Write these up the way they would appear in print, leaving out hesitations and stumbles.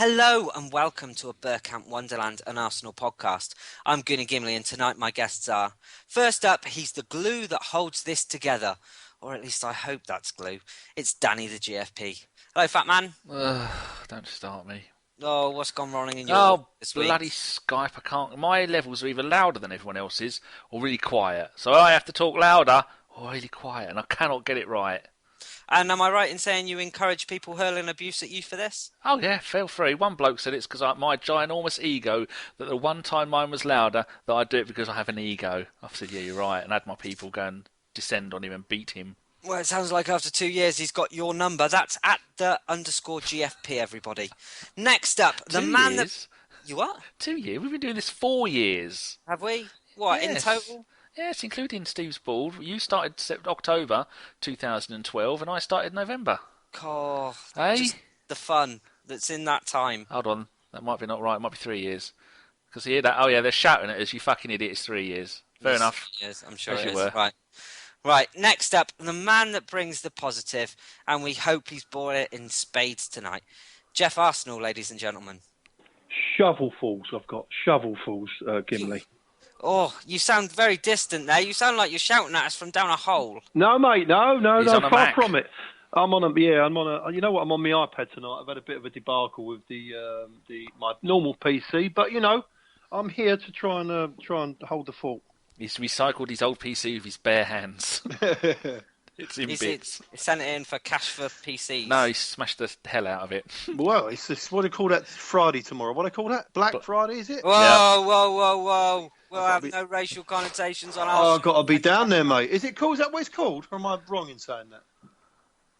Hello and welcome to a Bergkamp Wonderland, an Arsenal podcast. I'm Gimli and tonight my guests are, first up, he's the glue that holds this together, or at least I hope that's glue. It's Danny the GFP. Hello, fat man. Don't start me. Oh, what's gone wrong in your this week? Bloody Skype, I can't. My levels are either louder than everyone else's or really quiet. So I have to talk louder or really quiet, and I cannot get it right. And am I right in saying you encourage people hurling abuse at you for this? Oh yeah, feel free. One bloke said it's because my ginormous ego, that the one time mine was louder, that I do it because I have an ego. I said, yeah, you're right, and had my people go and descend on him and beat him. Well, it sounds like after 2 years he's got your number. That's at the _GFP, everybody. Next up, the man that... You what? 2 years? We've been doing this 4 years. Have we? What, Yes. in total? Yes, including Steve's ball. You started October 2012 and I started November. Oh, Hey? just the fun that's in that time. Hold on, that might be not right. It might be 3 years. Because you hear that? Oh yeah, they're shouting at us. You fucking idiot! It's 3 years. Fair enough. Yes, I'm sure As it you is. were. Right. Next up, the man that brings the positive, and we hope he's brought it in spades tonight. Geoff Arsenal, ladies and gentlemen. Shovelfuls, I've got shovelfuls, Gimli. Oh, you sound very distant there. You sound like you're shouting at us from down a hole. No, mate, no, He's on a far Mac. from it. I'm on a. You know what? I'm on my iPad tonight. I've had a bit of a debacle with my normal PC, but I'm here to try and hold the fort. He's recycled his old PC with his bare hands. It's in bits. He sent it in for cash for PCs. No, he smashed the hell out of it. Well, it's what do you call that Friday tomorrow? What do you call that? Black Friday, is it? Whoa. We'll have no racial connotations on our... Oh, I've got to be down there, mate. Is it called? Is that what it's called? Or am I wrong in saying that?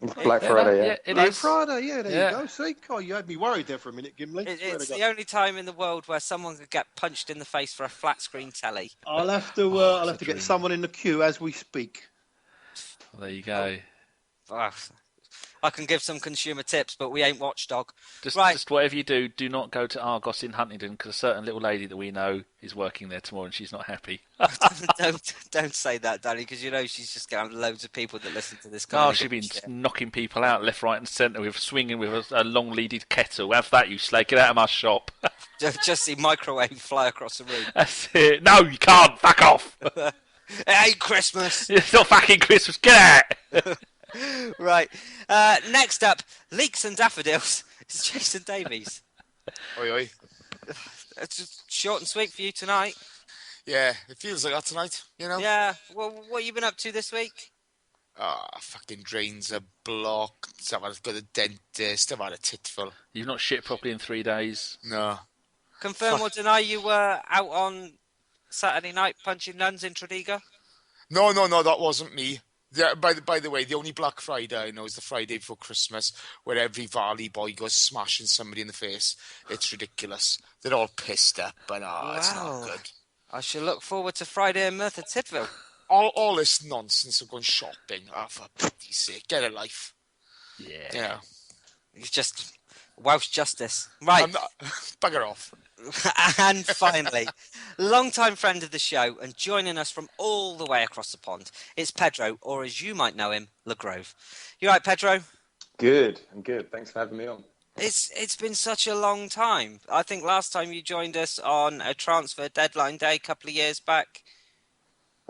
It's Black Friday, yeah. It Black is. Friday, yeah, there you go. See, God, you had me worried there for a minute, Gimli. It's the only time in the world where someone could get punched in the face for a flat screen telly. I'll have to get someone in the queue as we speak. Well, there you go. I can give some consumer tips, but we ain't Watchdog. Just whatever you do, do not go to Argos in Huntingdon, because a certain little lady that we know is working there tomorrow and she's not happy. Don't say that, Danny, because you know she's just got loads of people that listen to this. Oh, she's been knocking people out left, right and centre with swinging with a long-leaded kettle. Have that, you slag. Get out of my shop. Just see microwave fly across the room. That's it. No, you can't. Fuck off. It ain't Christmas. It's not fucking Christmas. Get out. Right. Next up, Leeks and Daffodils. It's Jason Davies. Oi. It's just short and sweet for you tonight. Yeah, it feels like that tonight, you know? Yeah. Well, what have you been up to this week? Fucking drains are blocked. I've got a dentist. I've had a titful. You've not shit properly in 3 days. No. Confirm or deny you were out on Saturday night punching nuns in Tredegar? No, that wasn't me. Yeah, by the way, the only Black Friday I know is the Friday before Christmas, where every Valley boy goes smashing somebody in the face. It's ridiculous. They're all pissed up, but it's not good. I shall look forward to Friday in Merthyr Tydfil. All this nonsense of going shopping. For pity's sake, get a life. Yeah. Yeah. It's just Welsh justice. Right. Bugger off. And finally, long-time friend of the show and joining us from all the way across the pond, it's Pedro, or as you might know him, LeGrove. You right, Pedro? Good. I'm good. Thanks for having me on. It's been such a long time. I think last time you joined us on a transfer deadline day a couple of years back.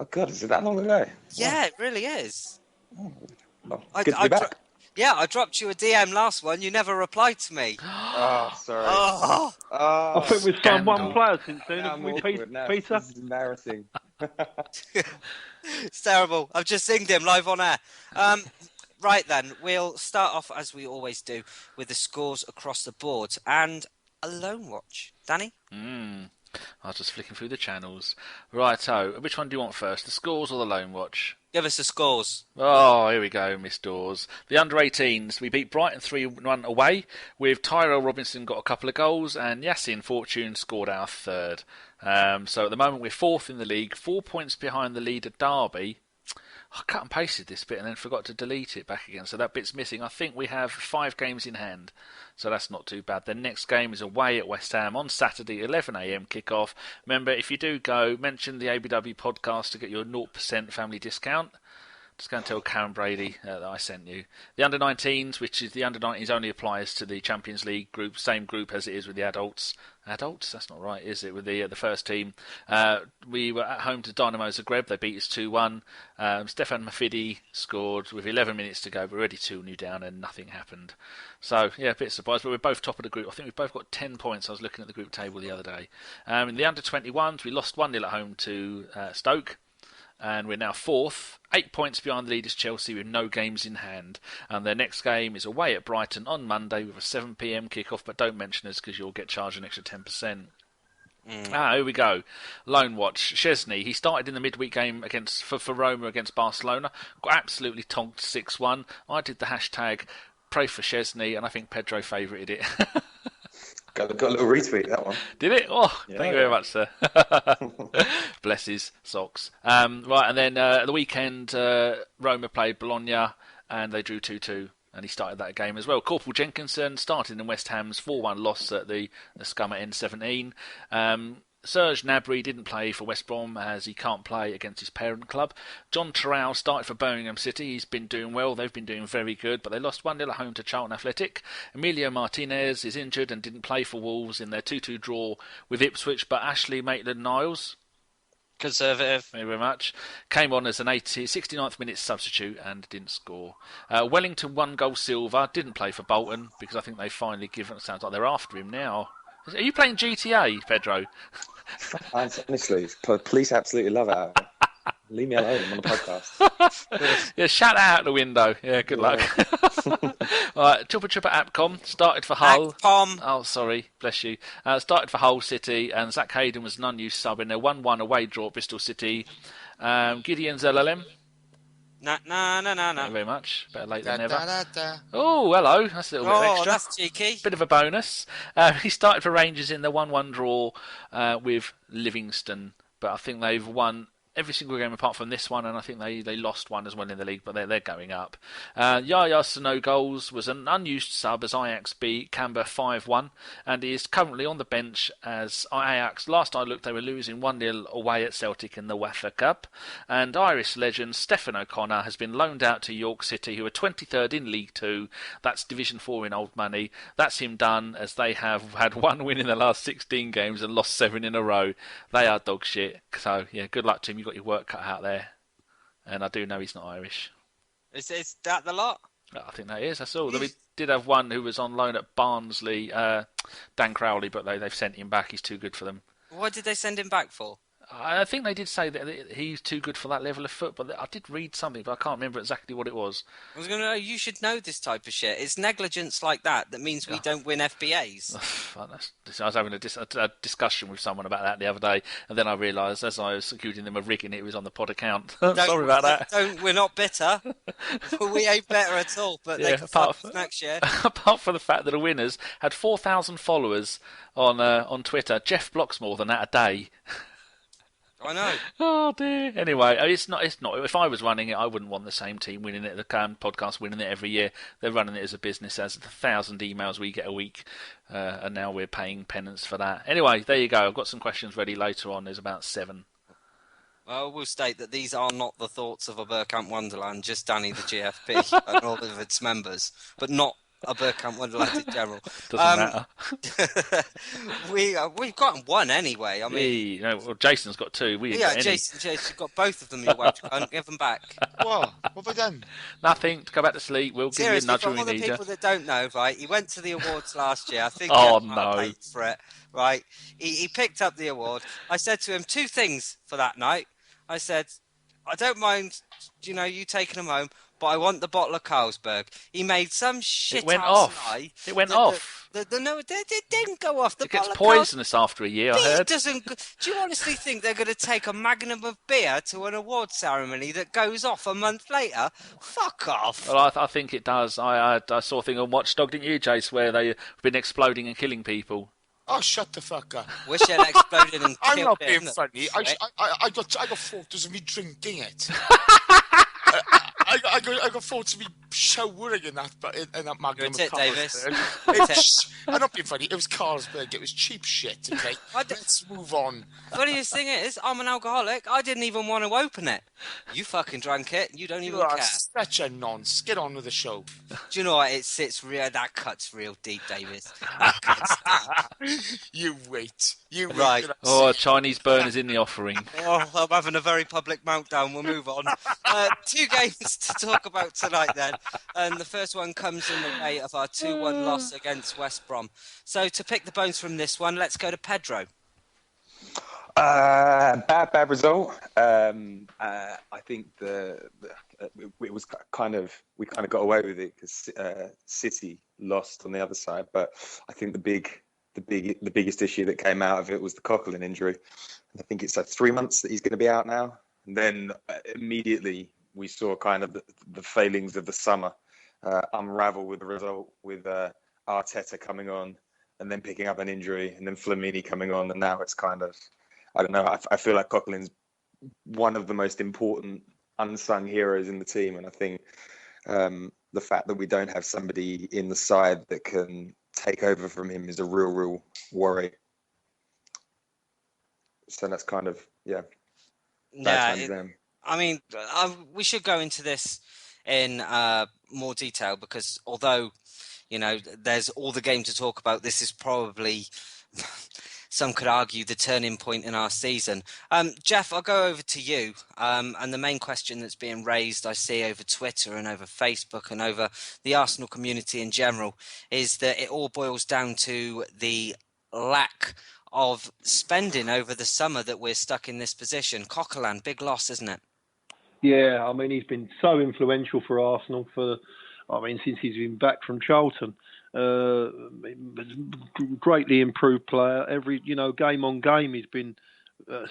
Oh, God, is it that long ago? Yeah, it really is. Oh, well, good to be back. I dropped you a DM last one. You never replied to me. Oh, sorry. I think we've signed one player since then, haven't we, now. Peter? This is embarrassing. It's terrible. I've just singed him live on air. Right then, we'll start off as we always do with the scores across the board and a loan watch. Danny? I was just flicking through the channels. Righto, which one do you want first, the scores or the loan watch? Give us the scores. Oh, here we go, Miss Dawes. The under-18s, we beat Brighton 3-1 away, with Tyrell Robinson got a couple of goals, and Yassin Fortune scored our third. So at the moment we're fourth in the league, 4 points behind the leader Derby. I cut and pasted this bit and then forgot to delete it back again, so that bit's missing. I think we have 5 games in hand, so that's not too bad. The next game is away at West Ham on Saturday, 11am kickoff. Remember, if you do go, mention the ABW podcast to get your 0% family discount. Just go and tell Karen Brady that I sent you. The under-19s, which is the under-19s, only applies to the Champions League group, same group as it is with the adults. Adults? That's not right, is it? With the first team. We were at home to Dynamo Zagreb. They beat us 2-1. Stefan Mafidi scored with 11 minutes to go. We're already 2-0 down and nothing happened. So, yeah, a bit surprised. But we're both top of the group. I think we've both got 10 points. I was looking at the group table the other day. In the under-21s, we lost 1-0 at home to Stoke. And we're now 4th, 8 points behind the leaders Chelsea with no games in hand. And their next game is away at Brighton on Monday with a 7 p.m. kickoff, but don't mention us because you'll get charged an extra 10%. Here we go. Lone watch. Szczesny, he started in the midweek game for Roma against Barcelona, got absolutely tonked 6-1. I did the hashtag pray for Szczesny, and I think Pedro favourited it. Got a little retweet, that one. Did it? Oh, yeah, thank you very much, sir. Bless his socks. Right, and then at the weekend, Roma played Bologna, and they drew 2-2, and he started that game as well. Corporal Jenkinson started in West Ham's 4-1 loss at the Scum at N17. Serge Gnabry didn't play for West Brom as he can't play against his parent club. John Terrell started for Birmingham City. He's been doing well. They've been doing very good, but they lost 1-0 at home to Charlton Athletic. Emilio Martinez is injured and didn't play for Wolves in their 2-2 draw with Ipswich, but Ashley Maitland-Niles, Conservative. thank you very much, came on as an 69th minute substitute and didn't score. Wellington 1-goal Silva didn't play for Bolton because I think they've finally given, it sounds like they're after him now. Are you playing GTA, Pedro? Honestly, police absolutely love it. Leave me alone. I'm on a podcast. Yeah, shout that out the window. Yeah, good luck. All right, Chuppa Apcom started for Hull. Apcom. Oh, sorry, bless you. Started for Hull City, and Zach Hayden was an unused sub in their 1-1 away draw at Bristol City. Gideon Zelalem. No. Thank you very much. Better late than never. Oh, hello. That's a little bit extra. That's cheeky. Bit of a bonus. He started for Rangers in the 1-1 draw with Livingston, but I think they've won every single game apart from this one, and I think they lost one as well in the league, but they're going up. Yaya Sano Goals was an unused sub as Ajax beat Canberra 5-1, and he is currently on the bench as Ajax. Last I looked, they were losing 1-0 away at Celtic in the UEFA Cup. And Irish legend Stephen O'Connor has been loaned out to York City, who are 23rd in League 2. That's Division 4 in old money. That's him done, as they have had one win in the last 16 games and lost 7 in a row. They are dog shit. So, yeah, good luck to him. You've got your work cut out there. And I do know he's not Irish. Is that the lot? I think that is. That's all. We did have one who was on loan at Barnsley, Dan Crowley, but they've sent him back. He's too good for them. What did they send him back for? I think they did say that he's too good for that level of football. I did read something, but I can't remember exactly what it was. I was going to know, you should know this type of shit. It's negligence like that means we don't win FBAs. I was having a discussion with someone about that the other day, and then I realised as I was executing them a rigging, it was on the pod account. Sorry about that. We're not bitter. We ain't better at all, but they can fuck us next year. Apart from the fact that the winners had 4,000 followers on Twitter, Geoff blocks more than that a day. I know. Oh dear. Anyway, it's not. If I was running it, I wouldn't want the same team winning it. The podcast winning it every year. They're running it as a business, as the 1,000 emails we get a week, and now we're paying penance for that. Anyway, there you go. I've got some questions ready later on. There's about 7. Well, we'll state that these are not the thoughts of a Bergkamp Wonderland, just Danny the GFP and all of its members, but not a Bergkamp Wonderland in general. Doesn't matter. We've gotten one anyway. I mean, well, Jason's got 2. Jason's got both of them. You Welsh cunt. Give them back. What have I done? Nothing. To go back to sleep. We'll give you a nudge when we need you. For all the people that don't know, right? He went to the awards last year. I think paid for it. Right? He picked up the award. I said to him 2 things for that night. I said, I don't mind, you taking them home, but I want the bottle of Carlsberg. He made some shit. It went off. It went off. No, it didn't go off. It gets poisonous after a year, I heard. Do you honestly think they're going to take a magnum of beer to an award ceremony that goes off a month later? Fuck off. Well, I think it does. I saw a thing on Watchdog, didn't you, Jace, where they've been exploding and killing people. Oh, shut the fuck up. Wish it exploded and killed I'm not being him. funny. I got photos of me drinking it. I got thought to be showering in that Magnum You're a tit, of Davis. Carlsberg. I'm not being funny. It was Carlsberg. It was cheap shit. Okay, let's move on. Funniest thing is, I'm an alcoholic. I didn't even want to open it. You fucking drank it. You don't You even are care. such a nonce. Get on with the show. Do you know what? It sits real. That cuts real deep, Davis. That cuts deep. You wait. Right. Oh, Chinese burners in the offering. Oh, I'm having a very public meltdown. We'll move on. 2 games to talk about tonight then. And the first one comes in the way of our 2-1 loss against West Brom. So to pick the bones from this one, let's go to Pedro. Bad result. I think it was we kind of got away with it because City lost on the other side. But I think the biggest issue that came out of it was the Coquelin injury. I think it's like 3 months that he's going to be out now. And then immediately we saw kind of the failings of the summer unravel with the result with Arteta coming on and then picking up an injury and then Flamini coming on. And now it's kind of, I don't know, I feel like Coquelin's one of the most important unsung heroes in the team. And I think the fact that we don't have somebody in the side that can take over from him is a real worry. So that's kind of, I mean, we should go into this in more detail because although, there's all the game to talk about, this is probably, some could argue, the turning point in our season. Geoff, I'll go over to you. And the main question that's being raised, I see over Twitter and over Facebook and over the Arsenal community in general, is that it all boils down to the lack of spending over the summer that we're stuck in this position. Coquelin, big loss, isn't it? Yeah, I mean, he's been so influential for Arsenal since he's been back from Charlton. Greatly improved player. Every, game on game, he's been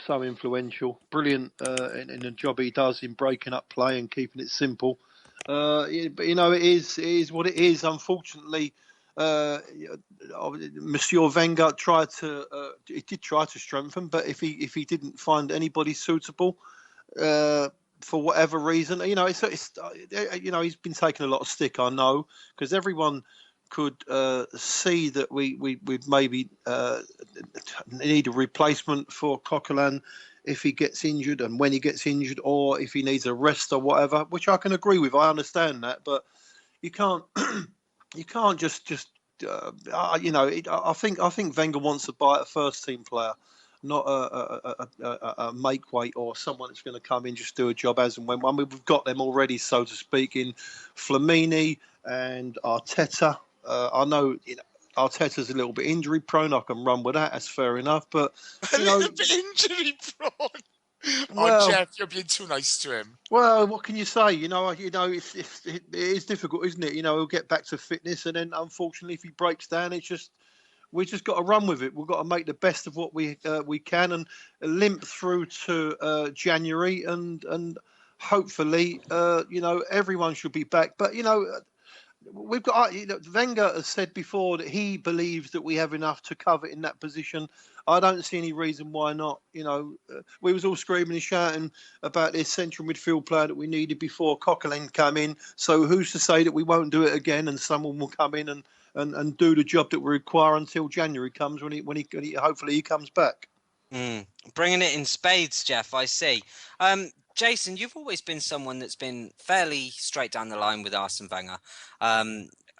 so influential. Brilliant in the job he does in breaking up play and keeping it simple. But, it is what it is. Unfortunately, Monsieur Wenger did try to strengthen, but if he didn't find anybody suitable, for whatever reason, he's been taking a lot of stick. I know, because everyone could see that we'd maybe need a replacement for Coquelin if he gets injured and when he gets injured, or if he needs a rest or whatever, which I can agree with. I understand that, but you can't just I think Wenger wants to buy a first team player, not a make weight or someone that's going to come in just do a job as and when. I mean, we've got them already, so to speak, in Flamini and Arteta. I know Arteta's a little bit injury prone. I can run with that. That's fair enough. But a little bit injury prone. Well, Geoff, you're being too nice to him. Well, what can you say? It is difficult, isn't it? He'll get back to fitness, and then unfortunately, if he breaks down, we just got to run with it. We've got to make the best of what we can and limp through to January, and hopefully, everyone should be back. But we've got. Wenger has said before that he believes that we have enough to cover in that position. I don't see any reason why not. We was all screaming and shouting about this central midfield player that we needed before Coquelin came in. So who's to say that we won't do it again and someone will come in and do the job that we require until January comes when he hopefully he comes back. Bringing it in spades, Geoff, I see. Jason, you've always been someone that's been fairly straight down the line with Arsene Wenger.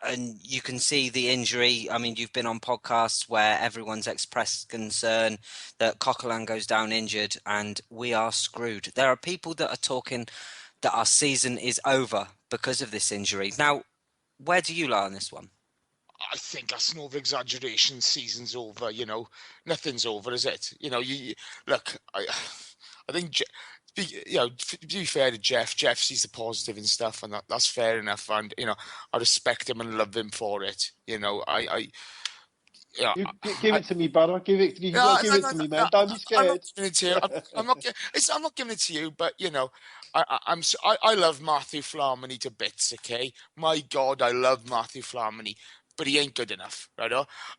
And you can see the injury. I mean, you've been on podcasts where everyone's expressed concern that Coquelin goes down injured and we are screwed. There are people that are talking that our season is over because of this injury. Now, where do you lie on this one? I think that's an over-exaggeration. Season's over, Nothing's over, is it? Look, I think... to be fair to Geoff sees the positive and stuff, and that's fair enough. And I respect him and love him for it. Give it to me, brother. Give it to me, man. Don't be scared. I'm not giving it to you, but I love Matthew Flamini to bits. Okay, my God, I love Matthew Flamini, but he ain't good enough, right?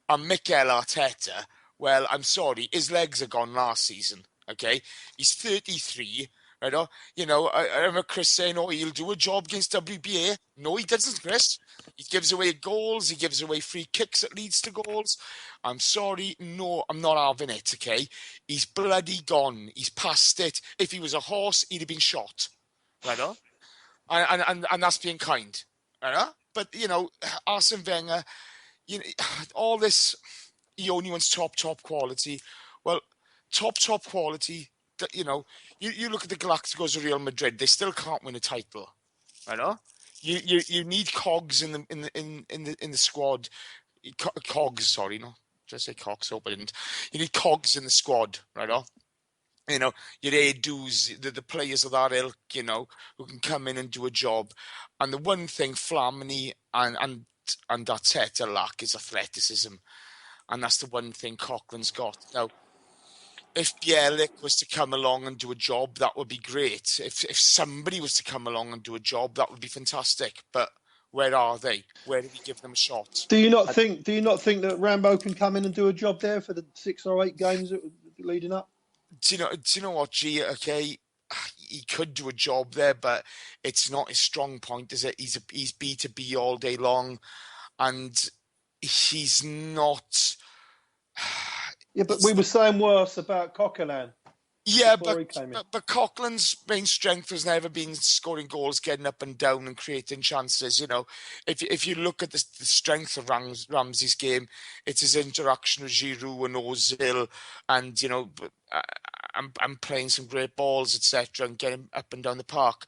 And Mikel Arteta, well, I'm sorry, his legs are gone last season. Okay, he's 33, Right? I remember Chris saying, "Oh, he'll do a job against WBA." No, he doesn't, Chris. He gives away goals. He gives away free kicks that leads to goals. I'm sorry, no, I'm not having it. Okay, he's bloody gone. He's past it. If he was a horse, he'd have been shot. Right? And that's being kind. Right? But Arsene Wenger, all this, he only wants top quality. Well, top quality. You look at the Galacticos of Real Madrid. They still can't win a title. Right? You need cogs in the squad. Cogs, sorry, no, just say cogs. Hope I didn't. You need cogs in the squad, right? Your Edus, the players of that ilk, who can come in and do a job. And the one thing Flamini and Arteta lack is athleticism. And that's the one thing Coughlin's got. Now, if Bielik was to come along and do a job, that would be great. If somebody was to come along and do a job, that would be fantastic. But where are they? Where do we give them a shot? Do you not think that Rambo can come in and do a job there for the 6 or 8 games leading up? Do you know what, G? Okay, he could do a job there, but it's not his strong point, is it? He's B2B all day long, and he's not. Yeah, but we were saying worse about Coquelin. Yeah, but Coughlin's main strength has never been scoring goals, getting up and down and creating chances. If you look at the strength of Ramsey's game, it's his interaction with Giroud and Ozil, and I'm playing some great balls, etc., and getting up and down the park.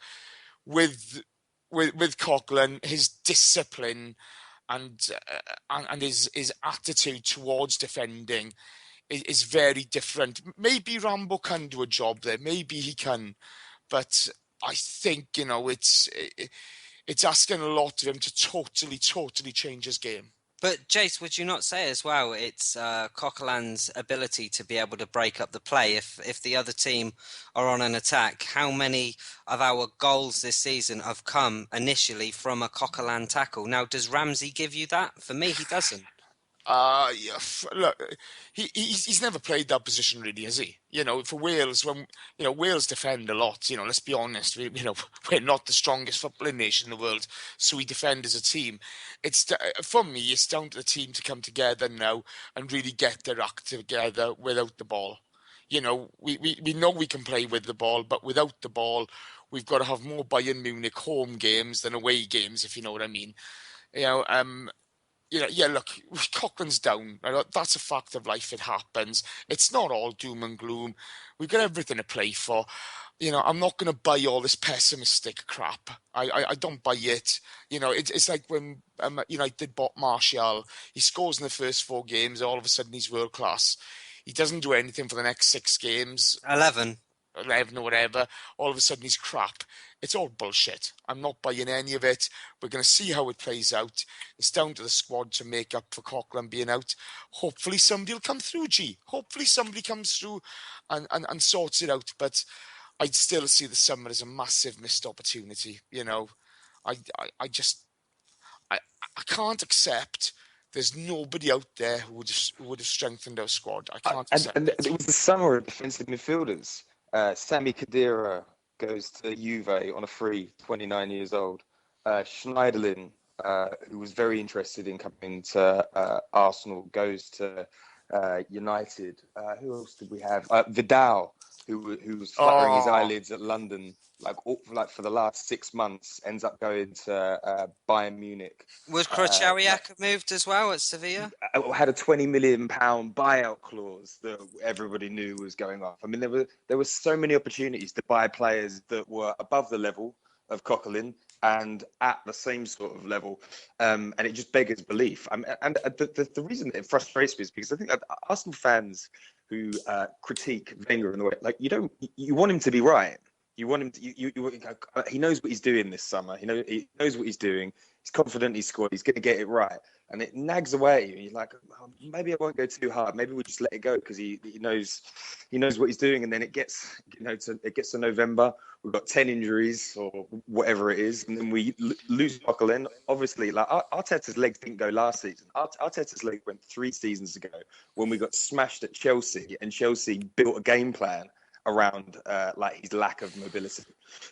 With Coughlin, his discipline and his attitude towards defending is very different. Maybe Rambo can do a job there. Maybe he can, but I think it's asking a lot of him to totally change his game. But Jace, would you not say as well it's Coquelin's ability to be able to break up the play if the other team are on an attack? How many of our goals this season have come initially from a Coquelin tackle? Now, does Ramsey give you that? For me, he doesn't. Yeah. Look, he's never played that position really, has he? For Wales, when Wales defend a lot. Let's be honest. We're not the strongest footballing nation in the world, so we defend as a team. For me, it's down to the team to come together now and really get their act together without the ball. We know we can play with the ball, but without the ball, we've got to have more Bayern Munich home games than away games, if you know what I mean. Look, Coughlin's down. That's a fact of life. It happens. It's not all doom and gloom. We've got everything to play for. I'm not going to buy all this pessimistic crap. I don't buy it. It's like when United bought Martial. He scores in the first 4 games. All of a sudden, he's world class. He doesn't do anything for the next 6 games. 11 or whatever. All of a sudden, he's crap. It's all bullshit. I'm not buying any of it. We're going to see how it plays out. It's down to the squad to make up for Coughlin being out. Hopefully somebody will come through, G. Hopefully somebody comes through and sorts it out. But I'd still see the summer as a massive missed opportunity. I can't accept there's nobody out there who would have strengthened our squad. I can't accept and it was the summer of defensive midfielders. Sami Khedira goes to Juve on a free, 29 years old. Schneiderlin, who was very interested in coming to Arsenal, goes to United. Who else did we have? Vidal, who was fluttering his eyelids at London for the last 6 months, ends up going to Bayern Munich. Was Krojciak moved as well at Sevilla? Had a £20 million buyout clause that everybody knew was going off. I mean, there were so many opportunities to buy players that were above the level of Coquelin and at the same sort of level, and it just beggars belief. And the reason that it frustrates me is because I think that Arsenal fans who critique Wenger in the way, you want him to be right. You want him to. He knows what he's doing this summer. He knows what he's doing. He's confident he's scored. He's going to get it right, and it nags away. You're like, maybe I won't go too hard. Maybe we'll just let it go because he knows what he's doing. And then it gets to November. We've got 10 injuries or whatever it is, and then we lose Coquelin. Obviously, Arteta's legs didn't go last season. Arteta's leg went 3 seasons ago when we got smashed at Chelsea, and Chelsea built a game plan around like his lack of mobility.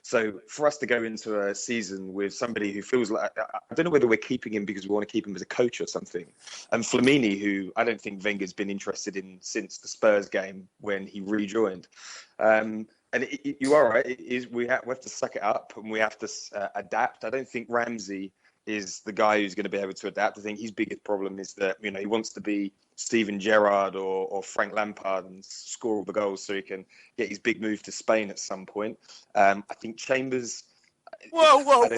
So for us to go into a season with somebody who feels like, I don't know whether we're keeping him because we want to keep him as a coach or something, and Flamini, who I don't think Wenger's been interested in since the Spurs game when he rejoined. And you are right. We have to suck it up and we have to adapt. I don't think Ramsey is the guy who's going to be able to adapt. I think his biggest problem is that he wants to be Steven Gerrard or Frank Lampard and score all the goals so he can get his big move to Spain at some point. I think Chambers. Whoa!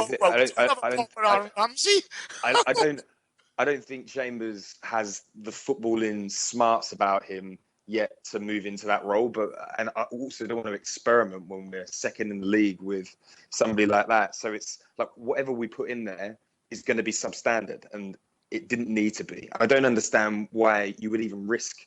Ramsey. I don't think Chambers has the footballing smarts about him yet to move into that role, and I also don't want to experiment when we're second in the league with somebody like that. So it's like whatever we put in there is going to be substandard, and it didn't need to be. I don't understand why you would even risk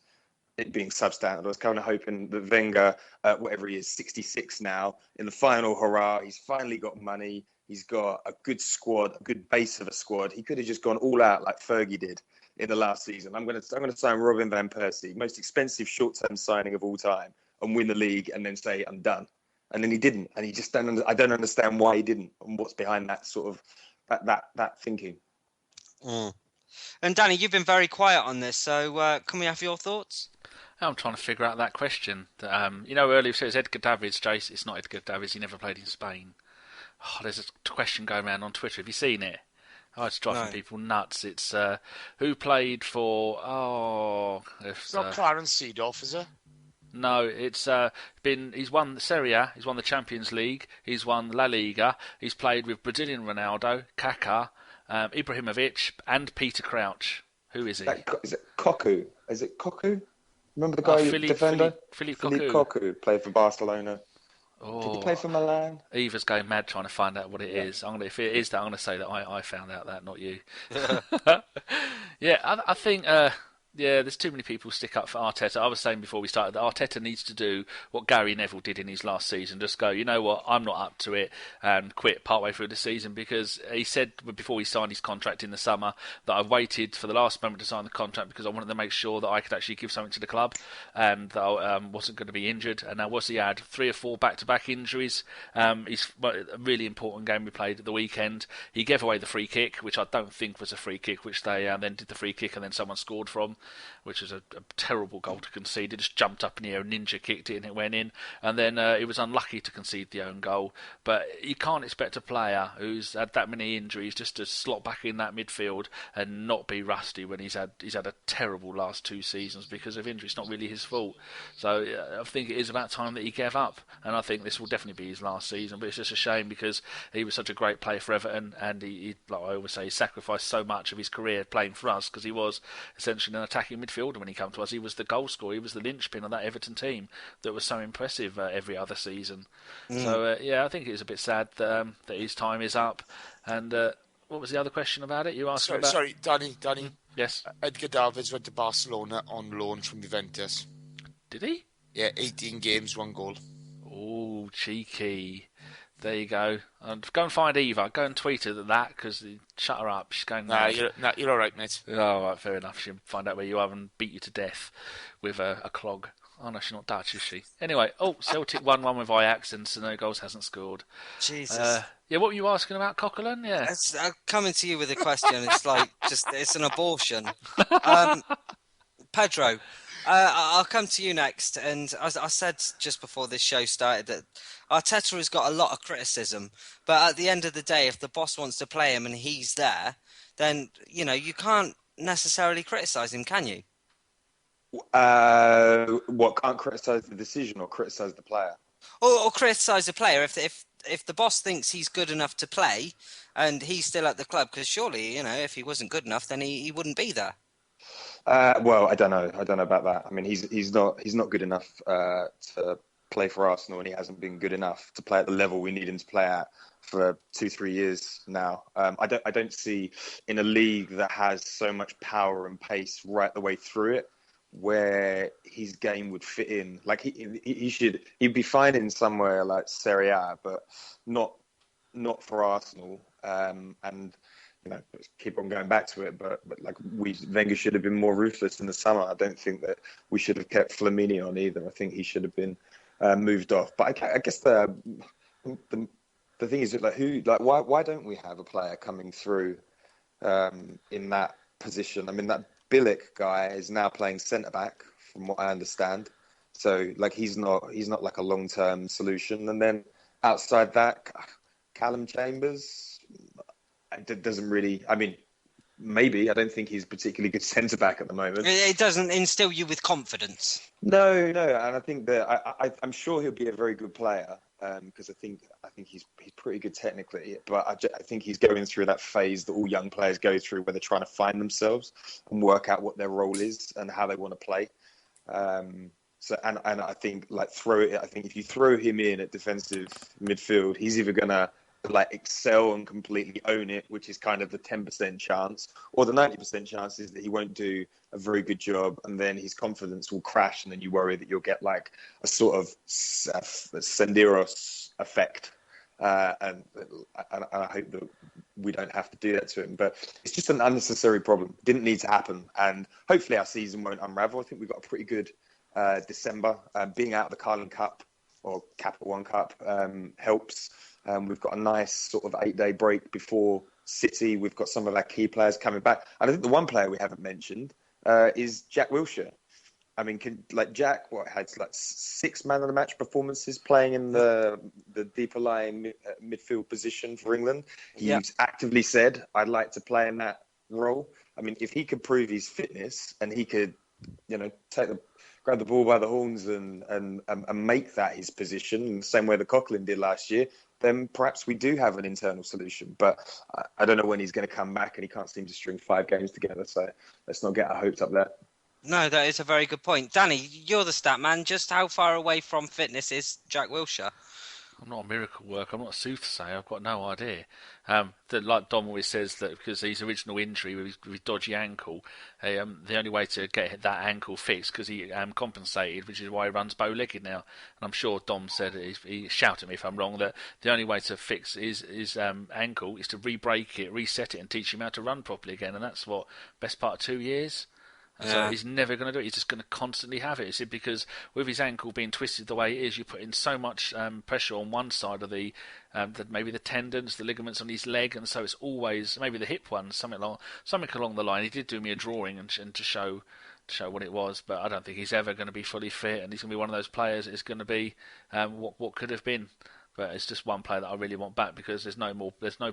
it being substandard. I was kind of hoping that Wenger, whatever he is, 66 now, in the final hurrah, he's finally got money. He's got a good squad, a good base of a squad. He could have just gone all out like Fergie did in the last season. I'm going to sign Robin van Persie, most expensive short-term signing of all time, and win the league, and then say I'm done. And then he didn't, and he just don't. I don't understand why he didn't, and what's behind that sort of that thinking. Mm. And Danny, you've been very quiet on this, so can we have your thoughts? I'm trying to figure out that question. Earlier it says Edgar Davids, Jace. It's not Edgar Davids. He never played in Spain. Oh, there's a question going around on Twitter. Have you seen it? Oh, it's driving people nuts. It's who played for... It's not Clarence Seedorf, is it? No, it's he's won the Serie A, he's won the Champions League, he's won La Liga, he's played with Brazilian Ronaldo, Kaká, Ibrahimovic, and Peter Crouch. Who is he? Is it Cocu? Is it Cocu? Remember the guy, defender? Philippe Cocu played for Barcelona. Oh, did he play for Milan? Eva's going mad trying to find out what it is. If it is that, I'm going to say that I found out that, not you. Yeah, I think... there's too many people stick up for Arteta. I was saying before we started that Arteta needs to do what Gary Neville did in his last season. Just go, you know what, I'm not up to it, and quit partway through the season, because he said before he signed his contract in the summer that I waited for the last moment to sign the contract because I wanted to make sure that I could actually give something to the club and that I wasn't going to be injured. And now he had 3 or 4 back-to-back injuries. He's a really important game we played at the weekend. He gave away the free kick, which I don't think was a free kick, which they then did the free kick and then someone scored from, which was a terrible goal to concede. He just jumped up in the air, ninja kicked it and it went in. And then he was unlucky to concede the own goal. But you can't expect a player who's had that many injuries just to slot back in that midfield and not be rusty when he's had a terrible last 2 seasons because of injury. It's not really his fault. So I think it is about time that he gave up. And I think this will definitely be his last season. But it's just a shame because he was such a great player for Everton, and he like I always say, he sacrificed so much of his career playing for us because he was essentially an attacking midfielder when he came to us. He was the goal scorer, he was the linchpin of that Everton team that was so impressive every other season. So I think it's a bit sad that his time is up. And what was the other question about it? You asked about... Sorry, Danny. Yes. Edgar Davids went to Barcelona on loan from Juventus. Did he? Yeah, 18 games, 1 goal. Oh, cheeky. There you go. And go and find Eva. Go and tweet her that, because shut her up. She's going mad. You're all right, mate. Oh, right, fair enough. She'll find out where you are and beat you to death with a clog. Oh, no, she's not Dutch, is she? Anyway, Celtic 1-1 with Ajax and Synergos hasn't scored. Jesus. What were you asking about Coquelin? Yeah. I'm coming to you with a question. It's like, it's an abortion. Pedro, I'll come to you next. And I said just before this show started that Arteta has got a lot of criticism. But at the end of the day, if the boss wants to play him and he's there, then, you can't necessarily criticise him, can you? Can't criticise the decision or criticise the player? Or criticise the player if the boss thinks he's good enough to play and he's still at the club, because surely, if he wasn't good enough, then he wouldn't be there. Well, I don't know about that. I mean, he's not good enough to play for Arsenal, and he hasn't been good enough to play at the level we need him to play at for 2-3 years now. I don't see in a league that has so much power and pace right the way through it where his game would fit in. Like he'd be fine in somewhere like Serie A, but not for Arsenal. And keep on going back to it, but like Wenger should have been more ruthless in the summer. I don't think that we should have kept Flamini on either. I think he should have been moved off. But I guess the thing is, why don't we have a player coming through in that position? I mean, that Bilic guy is now playing centre back, from what I understand. So he's not like a long term solution. And then outside that, Callum Chambers doesn't really. I mean, maybe I don't think he's a particularly good centre back at the moment. It doesn't instill you with confidence. No, and I think that I'm sure he'll be a very good player because I think he's pretty good technically, but I think he's going through that phase that all young players go through, where they're trying to find themselves and work out what their role is and how they want to play. So I think I think if you throw him in at defensive midfield, he's either gonna excel and completely own it, which is kind of the 10% chance, or the 90% chance is that he won't do a very good job, and then his confidence will crash, and then you worry that you'll get a sort of Senderos effect. And I hope that we don't have to do that to him. But it's just an unnecessary problem. Didn't need to happen, and hopefully our season won't unravel. I think we've got a pretty good December. Being out of the Carling Cup or Capital One Cup helps. We've got a nice sort of 8-day break before City. We've got some of our key players coming back. And I think the one player we haven't mentioned is Jack Wilshere. I mean, Jack had 6 man of the match performances playing in the deeper lying midfield position for England. He's actively said, I'd like to play in that role. I mean, if he could prove his fitness and he could, grab the ball by the horns and make that his position in the same way that Coughlin did last year, then perhaps we do have an internal solution. But I don't know when he's going to come back, and he can't seem to string 5 games together. So let's not get our hopes up there. No, that is a very good point. Danny, you're the stat man. Just how far away from fitness is Jack Wilshere? I'm not a miracle worker. I'm not a soothsayer. I've got no idea. Like Dom always says, that because his original injury with his dodgy ankle, the only way to get that ankle fixed, because he compensated, which is why he runs bow-legged now. And I'm sure Dom said, he shout at me if I'm wrong, that the only way to fix his ankle is to re-break it, reset it, and teach him how to run properly again. And that's best part of 2 years. So he's never going to do it. He's just going to constantly have it. It's because with his ankle being twisted the way it is, you put in so much pressure on one side of maybe the tendons, the ligaments on his leg, and so it's always maybe the hip one, something along the line. He did do me a drawing and to show what it was, but I don't think he's ever going to be fully fit, and he's going to be one of those players that's going to be what could have been. But it's just one player that I really want back, because there's no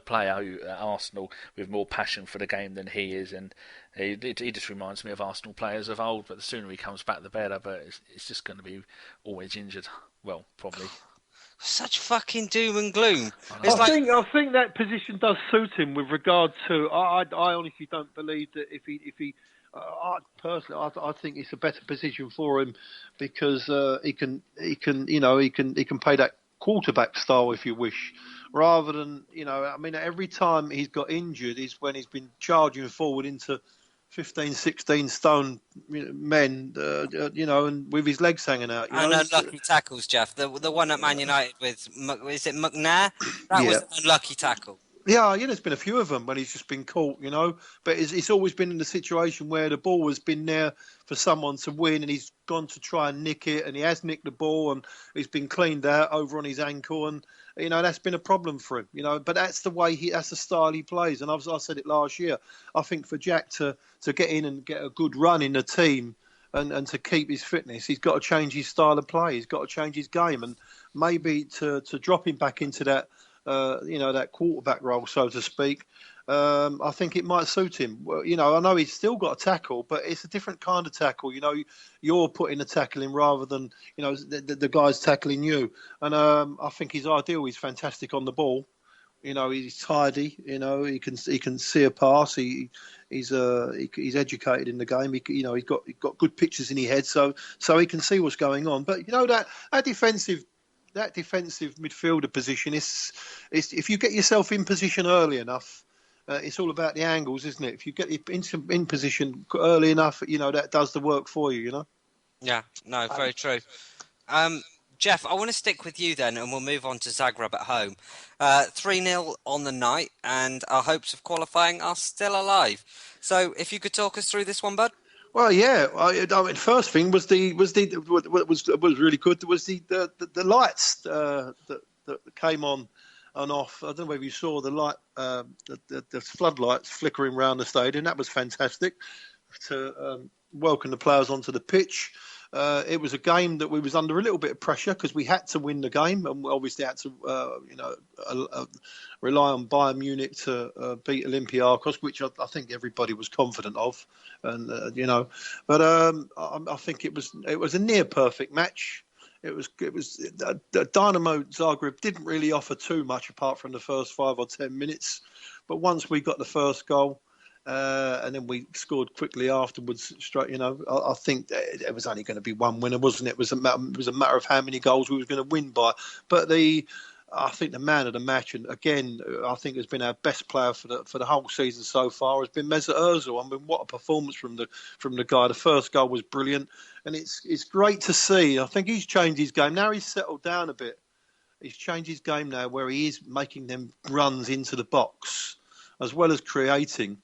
player at Arsenal with more passion for the game than he is, and he just reminds me of Arsenal players of old. But the sooner he comes back, the better. But it's just going to be always injured. Well, probably. Such fucking doom and gloom. I think that position does suit him with regard to. I honestly don't believe that if he. Personally, I think it's a better position for him, because he can play that quarterback style, if you wish, rather than every time he's got injured is when he's been charging forward into 15, 16 stone men, and with his legs hanging out. And unlucky tackles, Geoff. The one at Man United with, is it McNair? That was an unlucky tackle. Yeah, there's been a few of them when he's just been caught, But it's always been in the situation where the ball has been there for someone to win, and he's gone to try and nick it, and he has nicked the ball, and he's been cleaned out over on his ankle, and that's been a problem for him. But that's the way that's the style he plays, and I said it last year. I think for Jack to get in and get a good run in the team, and to keep his fitness, he's got to change his style of play. He's got to change his game, and maybe to drop him back into that. That quarterback role, so to speak. I think it might suit him. Well, I know he's still got a tackle, but it's a different kind of tackle. You're putting the tackle in rather than the guy's tackling you. And I think he's ideal. He's fantastic on the ball. He's tidy. He can see a pass. He's educated in the game. He's got good pictures in his head, so he can see what's going on. But that defensive midfielder position is if you get yourself in position early enough, it's all about the angles, isn't it? If you get in position early enough, that does the work for you. Yeah, no, very true. Geoff, I want to stick with you then, and we'll move on to Zagreb at home. 3-0 on the night, and our hopes of qualifying are still alive. So if you could talk us through this one, bud? Well, yeah. I mean, first thing was what was really good was the lights that came on and off. I don't know whether you saw the light, the floodlights flickering around the stadium. That was fantastic to welcome the players onto the pitch. It was a game that we was under a little bit of pressure because we had to win the game, and we obviously had to, rely on Bayern Munich to beat Olympiacos, which I think everybody was confident of, and but I think it was a near perfect match. It was Dynamo Zagreb didn't really offer too much apart from the first 5 or 10 minutes, but once we got the first goal. And then we scored quickly afterwards. I think it was only going to be one winner, wasn't it? It was a matter of how many goals we were going to win by. But I think the man of the match, and again, I think has been our best player for the whole season so far, has been Mesut Ozil. I mean, what a performance from the guy. The first goal was brilliant, and it's great to see. I think he's changed his game. Now he's settled down a bit. He's changed his game now, where he is making them runs into the box as well as creating.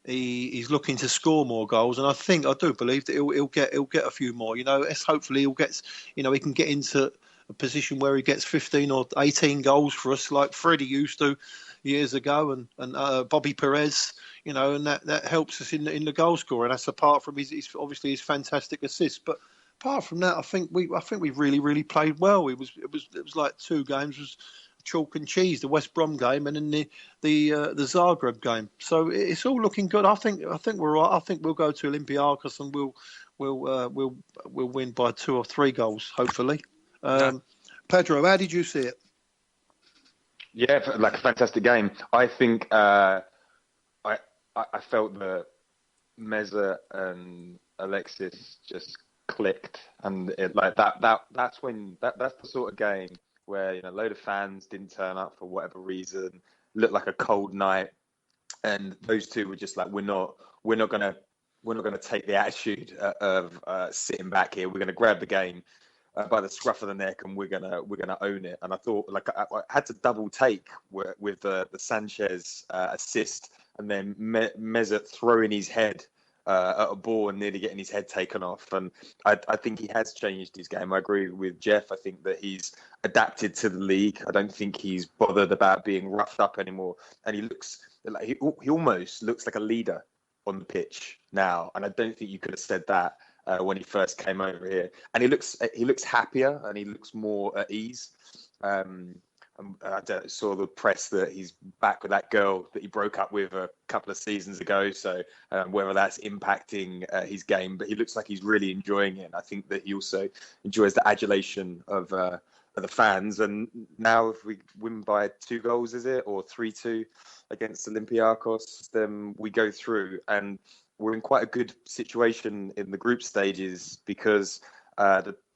He's looking to score more goals, and I do believe that he'll get a few more. Hopefully he can get into a position where he gets 15 or 18 goals for us, like Freddie used to years ago, and Bobby Perez. And that helps us in the goal scorer. And that's apart from his obviously his fantastic assists, but. Apart from that, I think we really, really played well. It was like two games was chalk and cheese, the West Brom game and then the Zagreb game. So it's all looking good. I think we're right. I think we'll go to Olympiacos and we'll win by 2 or 3 goals, hopefully. Pedro, how did you see it? Yeah, like a fantastic game. I think I felt that Meza and Alexis just clicked, and that's the sort of game where a load of fans didn't turn up for whatever reason, looked like a cold night, and those two were just like, we're not gonna take the attitude of sitting back here. We're gonna grab the game by the scruff of the neck, and we're gonna own it. And I thought, I had to double take with the Sanchez assist, and then Mesut throwing his head at a ball and nearly getting his head taken off. And I think he has changed his game. I agree with Geoff. I think that he's adapted to the league. I don't think he's bothered about being roughed up anymore. And he looks like he almost looks like a leader on the pitch now. And I don't think you could have said that when he first came over here. And he looks happier and he looks more at ease. I saw the press that he's back with that girl that he broke up with a couple of seasons ago. So whether that's impacting his game, but he looks like he's really enjoying it. And I think that he also enjoys the adulation of the fans. And now if we win by 2 goals, is it, or 3-2 against Olympiacos, then we go through. And we're in quite a good situation in the group stages because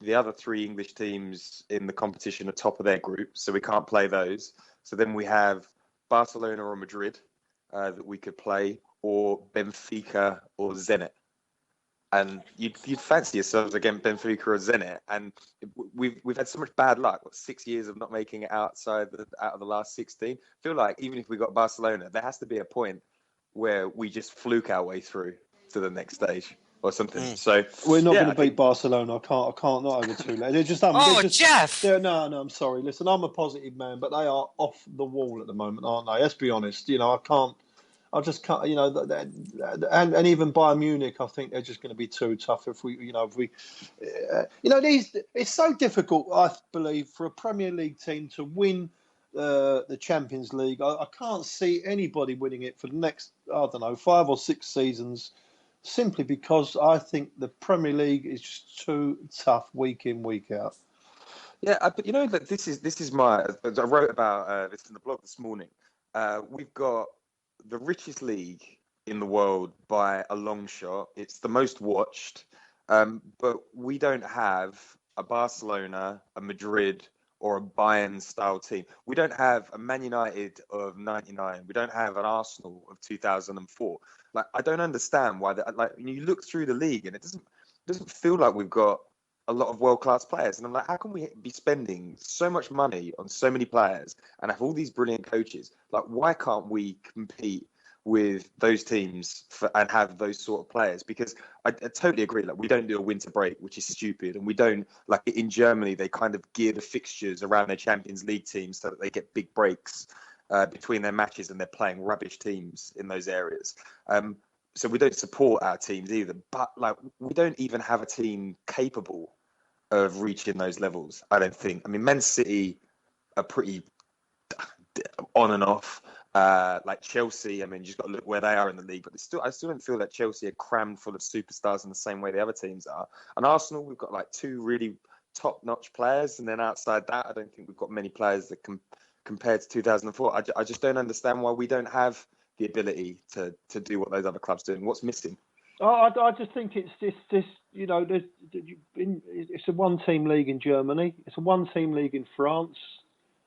the other 3 English teams in the competition are top of their group, so we can't play those. So then we have Barcelona or Madrid that we could play, or Benfica or Zenit. And you'd fancy yourselves against Benfica or Zenit. And we've had so much bad luck. 6 years of not making it out of the last 16. I feel like even if we got Barcelona, there has to be a point where we just fluke our way through to the next stage. Or something. So we're not going to beat Barcelona. I can't not over 2 late. Geoff! No, I'm sorry. Listen, I'm a positive man, but they are off the wall at the moment, aren't they? Let's be honest. I just can't. And even Bayern Munich, I think they're just going to be too tough if we. It's so difficult, I believe, for a Premier League team to win the Champions League. I can't see anybody winning it for the next, 5 or 6 seasons. Simply because I think the Premier League is just too tough week in, week out. Yeah, but this is my. I wrote about this in the blog this morning. We've got the richest league in the world by a long shot. It's the most watched, but we don't have a Barcelona, a Madrid, or a Bayern style team. We don't have a Man United of '99. We don't have an Arsenal of 2004. I don't understand why you look through the league and it doesn't feel like we've got a lot of world-class players. And I'm like, how can we be spending so much money on so many players and have all these brilliant coaches? Why can't we compete with those teams and have those sort of players, because I totally agree. Like, we don't do a winter break, which is stupid, and we don't, like in Germany, they kind of gear the fixtures around their Champions League teams so that they get big breaks between their matches, and they're playing rubbish teams in those areas. So we don't support our teams either, but like we don't even have a team capable of reaching those levels, I don't think. I mean, Man City are pretty on and off. Like Chelsea, I mean, you just got to look where they are in the league. But I still don't feel that Chelsea are crammed full of superstars in the same way the other teams are. And Arsenal, we've got like two really top-notch players, and then outside that, I don't think we've got many players that can compared to 2004. I just don't understand why we don't have the ability to do what those other clubs do. And what's missing? I just think it's this, you know, it's a one-team league in Germany. It's a one-team league in France.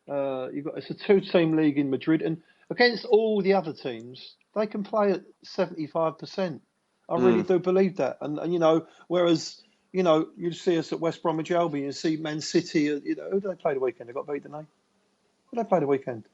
It's a two-team league in Madrid, and against all the other teams, they can play at 75%. I really do believe that, and you know, whereas you know, you see us at West Bromwich Albion, you see Man City. You know, who do they play the weekend? They got beat, didn't they? Who did they play the weekend?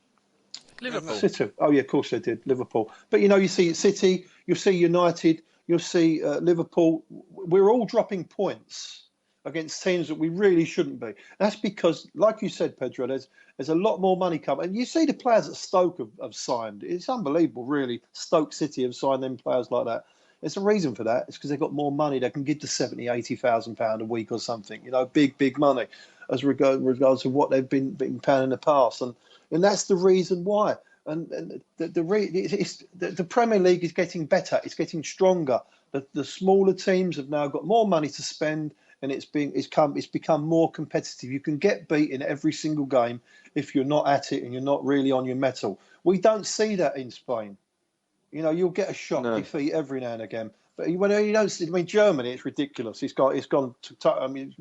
Liverpool. City. Oh yeah, of course they did. Liverpool. But you know, you see City, you'll see United, you'll see Liverpool. We're all dropping points against teams that we really shouldn't be. That's because, like you said, Pedro, there's a lot more money coming. And you see the players that Stoke have signed. It's unbelievable, really. Stoke City have signed them players like that. There's a reason for that. It's because they've got more money. They can give to 70, 80,000 pound a week or something. You know, big money as regards to what they've been paying in the past. And that's the reason why. And the Premier League is getting better. It's getting stronger. The smaller teams have now got more money to spend, and it's become more competitive. You can get beaten every single game if you're not at it and you're not really on your mettle. We don't see that in Spain. You know, you'll get a shock defeat every now and again. But when you don't see, I mean, Germany, it's ridiculous. It's gone to. I mean,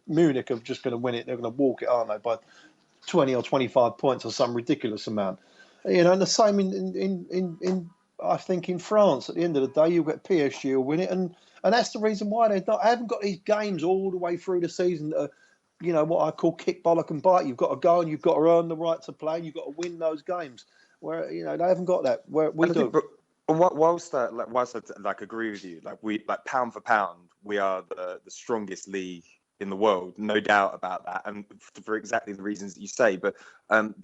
Munich are just going to win it. They're going to walk it, aren't they? By 20 or 25 points or some ridiculous amount. You know, and the same in I think in France. At the end of the day, you'll get PSG will win it, and that's the reason why they haven't got these games all the way through the season that are, you know, what I call kick, bollock and bite. You've got to go and you've got to earn the right to play, and you've got to win those games. Where, you know, they haven't got that. Where we do. Whilst I agree with you, like pound for pound, we are the strongest league in the world, no doubt about that, and for exactly the reasons that you say. But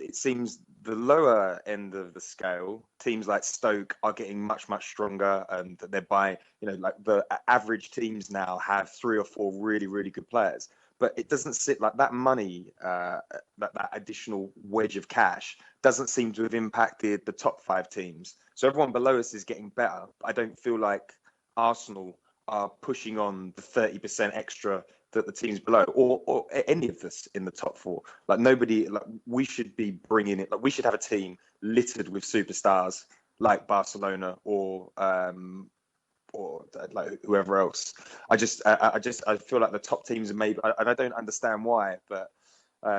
it seems the lower end of the scale, teams like Stoke are getting much stronger, and they're by, you know, like the average teams now have 3 or 4 really good players. But it doesn't sit like that money, that additional wedge of cash doesn't seem to have impacted the top 5 teams. So everyone below us is getting better. I don't feel like Arsenal are pushing on the 30% extra that the teams below, or any of us in the top 4. Like nobody, like we should be bringing it. Like we should have a team littered with superstars like Barcelona or like whoever else. I feel like the top teams are maybe, and I don't understand why, but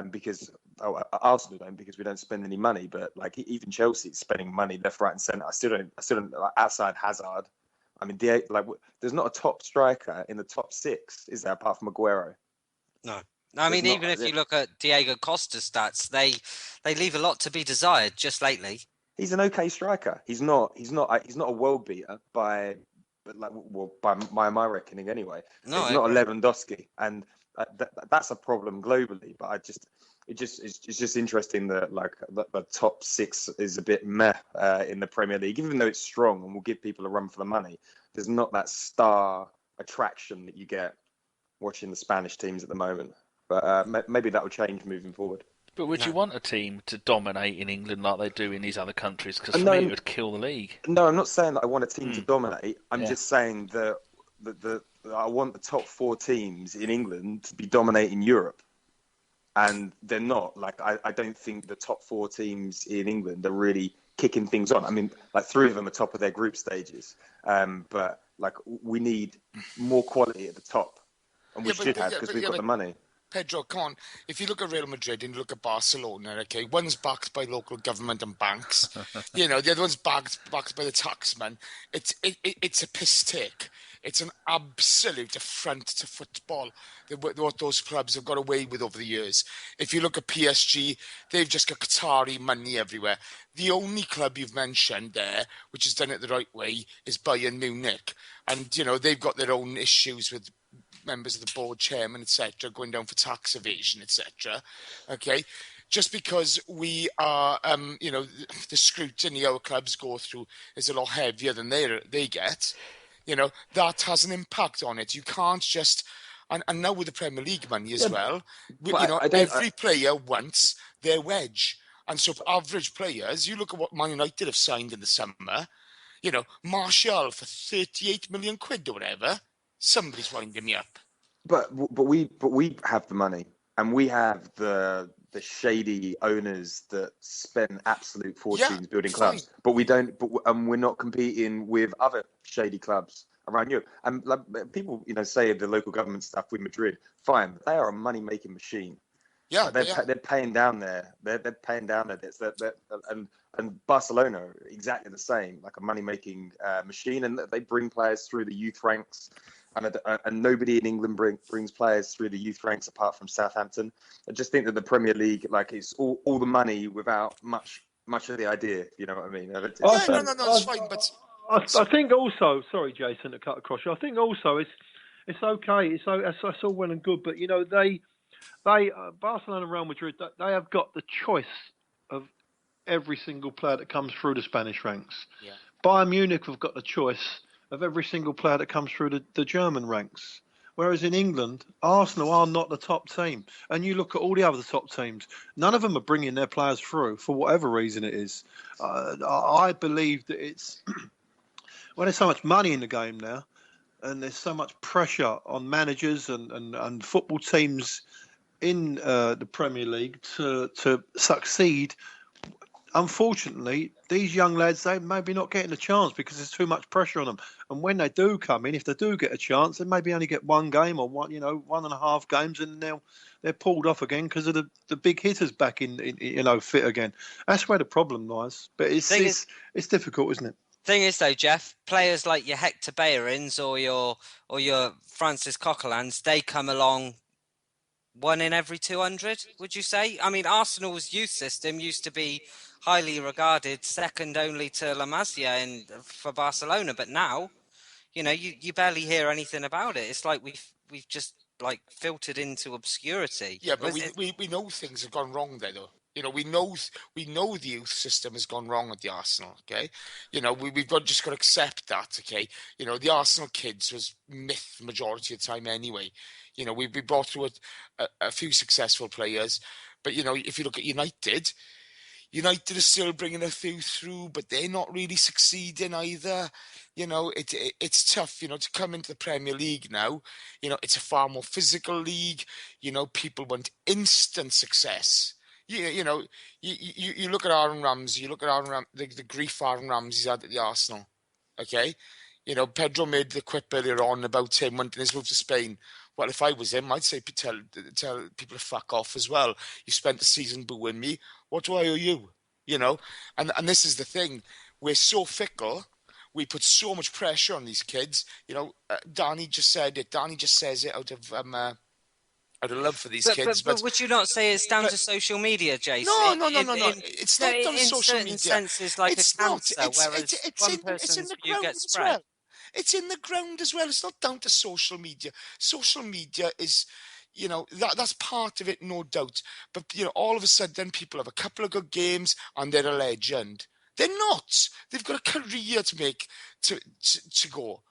because Arsenal don't, because we don't spend any money, but like even Chelsea is spending money left, right, and centre. I still don't like, outside Hazard. I mean, there's not a top striker in the top 6, is there, apart from Aguero? No. I mean, even if you look at Diego Costa's stats, they leave a lot to be desired just lately. He's an okay striker. He's not a world beater by my reckoning anyway. No, he's not a Lewandowski, and that's a problem globally. But it's just interesting that like the top 6 is a bit meh in the Premier League, even though it's strong and will give people a run for the money. There's not that star attraction that you get watching the Spanish teams at the moment. But maybe that will change moving forward. But would you want a team to dominate in England like they do in these other countries? Because for me, it would kill the league. No, I'm not saying that I want a team to dominate. I'm just saying that I want the top 4 teams in England to be dominating Europe. And they're not. Like, I don't think the top 4 teams in England are really kicking things on. I mean, like 3 of them are top of their group stages. But like, we need more quality at the top. And we should have, because we've got the money. Pedro, come on. If you look at Real Madrid and you look at Barcelona, okay, one's backed by local government and banks. You know, the other one's backed by the taxman. It's a piss take. It's an absolute affront to football, what those clubs have got away with over the years. If you look at PSG, they've just got Qatari money everywhere. The only club you've mentioned there, which has done it the right way, is Bayern Munich. And, they've got their own issues with members of the board, chairman, etc., going down for tax evasion, etc. Okay? Just because we are, the scrutiny our clubs go through is a lot heavier than they get, that has an impact on it. You can't just, and now with the Premier League money as well, every player wants their wedge. And so for average players, you look at what Man United have signed in the summer, Martial for 38 million quid or whatever, somebody's winding me up. But we have the money, and we have the shady owners that spend absolute fortunes building clubs. But we don't. We're not competing with other shady clubs around Europe. And people, say the local government stuff with Madrid. Fine, but they are a money making machine. Yeah, they're paying down there. They're paying down their debts. And Barcelona exactly the same, like a money making machine. And they bring players through the youth ranks. And nobody in England brings players through the youth ranks apart from Southampton. I just think that the Premier League, it's all the money without much of the idea. You know what I mean? No, it's fine. But I think also, sorry, Jason, to cut across you. I think also it's okay. It's all well and good, but they Barcelona and Real Madrid, they have got the choice of every single player that comes through the Spanish ranks. Yeah. Bayern Munich have got the choice of every single player that comes through the German ranks. Whereas in England, Arsenal are not the top team. And you look at all the other top teams, none of them are bringing their players through for whatever reason it is. I believe that it's, when there's so much money in the game now, and there's so much pressure on managers and football teams in the Premier League to succeed. Unfortunately, these young lads, they maybe not getting a chance because there's too much pressure on them. And when they do come in, if they do get a chance, they maybe only get one game or 1.5 games, and they're pulled off again because of the big hitters back in fit again. That's where the problem lies. But it's difficult, isn't it? Thing is, though, Geoff, players like your Hector Bellerins or your Francis Coquelin's, they come along 1 in every 200, would you say? I mean, Arsenal's youth system used to be highly regarded, second only to La Masia for Barcelona, but now, you barely hear anything about it. It's like we've just filtered into obscurity. Yeah, but we know things have gone wrong there, though. We know the youth system has gone wrong at the Arsenal. Okay, we've just got to accept that. Okay, the Arsenal kids was myth majority of the time anyway. We brought through a few successful players, but if you look at United are still bringing a few through, but they're not really succeeding either. It's tough, to come into the Premier League now. It's a far more physical league. People want instant success. You look at Aaron Ramsey, the grief Aaron Ramsey's had at the Arsenal. Okay? Pedro made the quip earlier on about him wanting his move to Spain. Well, if I was him, I'd say tell people to fuck off as well. You spent the season booing me. What do I owe you? And this is the thing. We're so fickle. We put so much pressure on these kids. Danny just said it. Danny just says it out of love for these kids. But would you not say it's down to social media, Jason? No. It's not down to social media. In certain senses, like it's a cancer, whereas one it's person's in the view ground gets as spread. well. It's in the ground as well. It's not down to social media. Social media is, that's part of it, no doubt. But, all of a sudden, people have a couple of good games and they're a legend. They're not. They've got a career to make to go.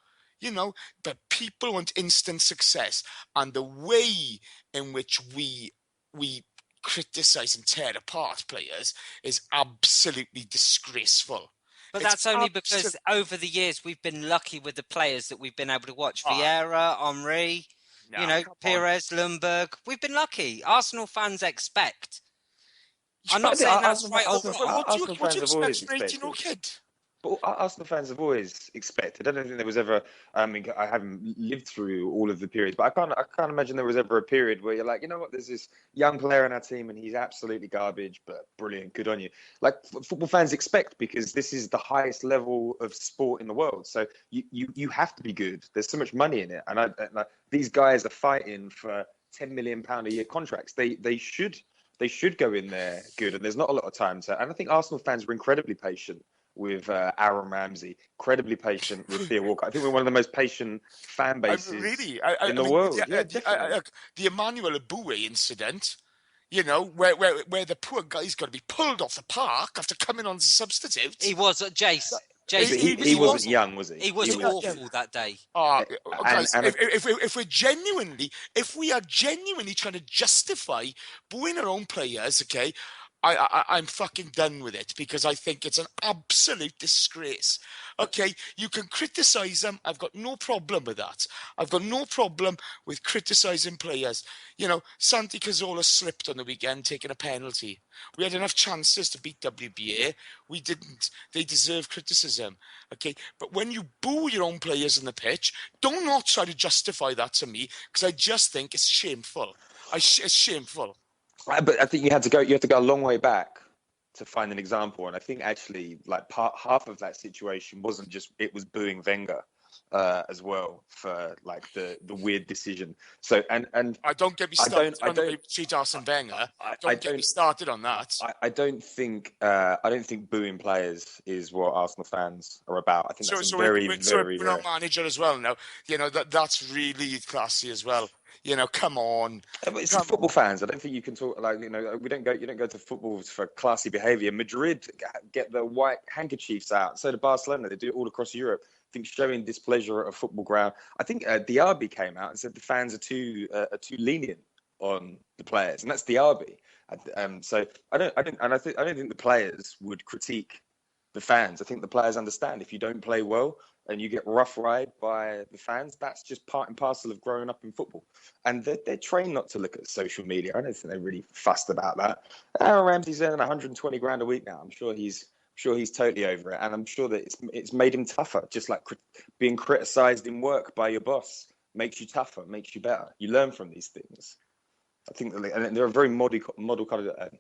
But people want instant success, and the way in which we criticize and tear apart players is absolutely disgraceful. But that's only because over the years we've been lucky with the players that we've been able to watch. Vieira, Henry, Pires, Lundberg. We've been lucky. Arsenal fans expect. I'm not saying that's right or wrong. What do you expect from an 18-year-old kid? But Arsenal fans have always expected. I don't think there was ever. I mean, I haven't lived through all of the periods, but I can't imagine there was ever a period where you're like, you know what, there's this young player in our team and he's absolutely garbage, but brilliant, good on you. Like football fans expect, because this is the highest level of sport in the world. So you have to be good. There's so much money in it, and these guys are fighting for £10 million a year contracts. They should go in there good, and there's not a lot of time to. And I think Arsenal fans were incredibly patient with Aaron Ramsey, incredibly patient with Theo Walcott. I think we're one of the most patient fan bases in the world. Definitely. The Emmanuel Aboué incident, where the poor guy's got to be pulled off the park after coming on as a substitute. He was Jace. He wasn't young, was he? He was awful that day. Guys, if we are genuinely trying to justify booing our own players, okay, I'm fucking done with it, because I think it's an absolute disgrace. Okay, you can criticise them. I've got no problem with that. I've got no problem with criticising players. Santi Cazorla slipped on the weekend taking a penalty. We had enough chances to beat WBA. We didn't. They deserve criticism. Okay, but when you boo your own players on the pitch, do not try to justify that to me, because I just think it's shameful. It's shameful. But I think you have to go a long way back to find an example, and I think actually half of that situation was booing Wenger as well for like the weird decision. So and I don't get me started on the cheat Arsene Wenger. Don't get me started on that. I don't think booing players is what Arsenal fans are about. I think that's very our manager as well now. That's really classy as well. Come on. It's football fans. I don't think you can talk you don't go to football for classy behaviour. Madrid get the white handkerchiefs out. So do Barcelona. They do it all across Europe. I think showing displeasure at a football ground. I think Diaby came out and said the fans are too lenient on the players, and that's Diaby. So I don't think the players would critique the fans. I think the players understand if you don't play well and you get rough ride by the fans, that's just part and parcel of growing up in football. And they're trained not to look at social media. I don't think they're really fussed about that. Aaron Ramsey's earning 120 grand a week now. I'm sure he's totally over it, and I'm sure that it's made him tougher. Just like being criticised in work by your boss makes you tougher, makes you better. You learn from these things. I think they're a very model kind of.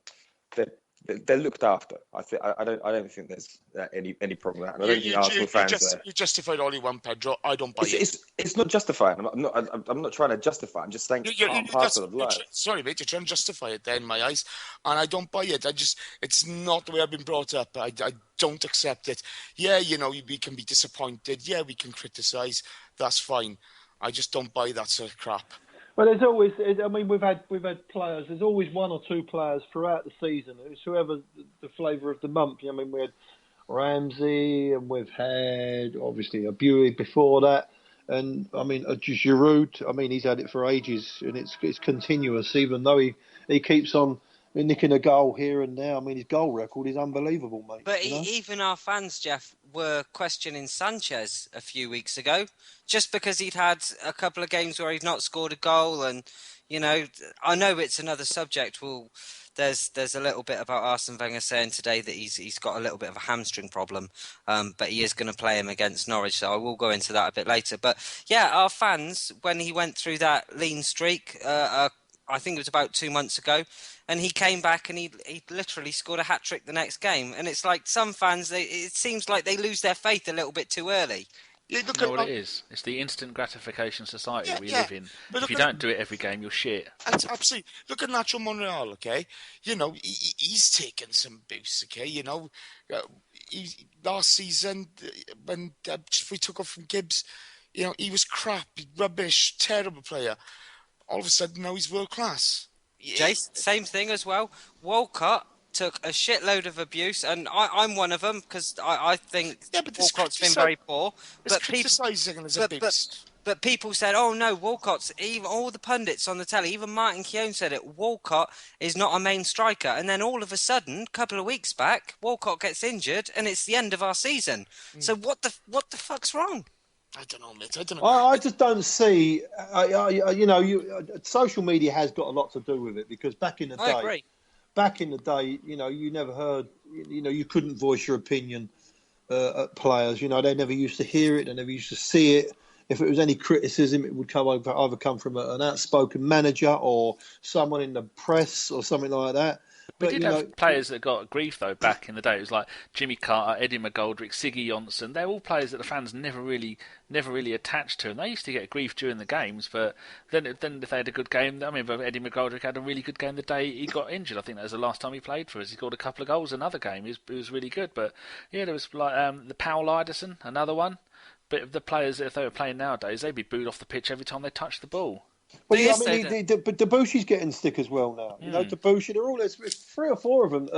They're looked after. I don't think there's any problem with that. And I don't think Arsenal fans. You justified all you want, Pedro. I don't buy it. It's not justified. I'm not trying to justify. I'm just saying it's part of life. Sorry, mate. You're trying to justify it there in my eyes, and I don't buy it. It's not the way I've been brought up. I don't accept it. Yeah, we can be disappointed. Yeah, we can criticise. That's fine. I just don't buy that sort of crap. Well, there's always. I mean, we've had players. There's always one or two players throughout the season. It's whoever the flavour of the month. I mean, we had Ramsey, and we've had obviously a Buey before that, and I mean Giroud. I mean, he's had it for ages, and it's continuous. Even though he keeps on nicking a goal here and there. I mean, his goal record is unbelievable, mate. But even our fans, Geoff, were questioning Sanchez a few weeks ago, just because he'd had a couple of games where he'd not scored a goal. And, I know it's another subject. Well, there's a little bit about Arsene Wenger saying today that he's got a little bit of a hamstring problem, but he is going to play him against Norwich, so I will go into that a bit later. But, yeah, our fans, when he went through that lean streak, I think it was about 2 months ago, and he came back and he literally scored a hat-trick the next game. And it's like some fans, it seems like they lose their faith a little bit too early. Yeah, you know what it is? It's the instant gratification society we live in. But if you don't do it every game, you're shit. Absolutely. Look at Nacho Monreal, okay? He's taken some boosts, okay? Last season, when we took off from Gibbs, he was crap, rubbish, terrible player. All of a sudden, now he's world class. Jace, same thing as well. Walcott took a shitload of abuse, and I'm one of them, because I think Walcott's been very poor. But criticising as a boost. But people said, oh no, Walcott's, even all the pundits on the telly, even Martin Keown said it, Walcott is not a main striker. And then all of a sudden, a couple of weeks back, Walcott gets injured, and it's the end of our season. So what the fuck's wrong? I don't know, mate. I don't know. I just don't see. Social media has got a lot to do with it, because back in the day, I agree. you never heard. You couldn't voice your opinion at players. They never used to hear it, they never used to see it. If it was any criticism, it would either come from an outspoken manager or someone in the press or something like that. We did have players that got grief, though, back in the day. It was like Jimmy Carter, Eddie McGoldrick, Siggy Johnson. They're all players that the fans never really attached to. And they used to get grief during the games, but then if they had a good game, I mean, Eddie McGoldrick had a really good game the day he got injured. I think that was the last time he played for us. He scored a couple of goals another game. He was really good. But, yeah, there was like the Powell Iderson, another one. But the players, if they were playing nowadays, they'd be booed off the pitch every time they touched the ball. Well, yeah, I mean, but Debussy's getting stick as well now. Debussy, there's 3 or 4 of them.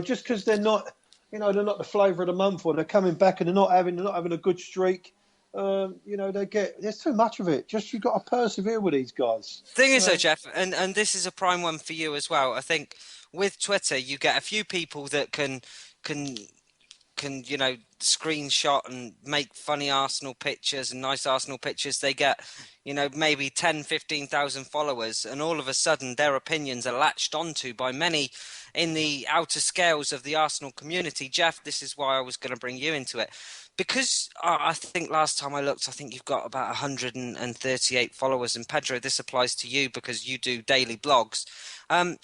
Just because they're not, they're not the flavour of the month, or they're coming back and they're not having a good streak. There's too much of it. Just you've got to persevere with these guys. Thing is, though, Geoff, and this is a prime one for you as well. I think with Twitter, you get a few people that can screenshot and make funny Arsenal pictures and nice Arsenal pictures. They get, maybe 10, 15,000 followers, and all of a sudden their opinions are latched onto by many in the outer scales of the Arsenal community. Geoff, this is why I was going to bring you into it. Because I think last time I looked, I think you've got about 138 followers. And Pedro, this applies to you because you do daily blogs. Are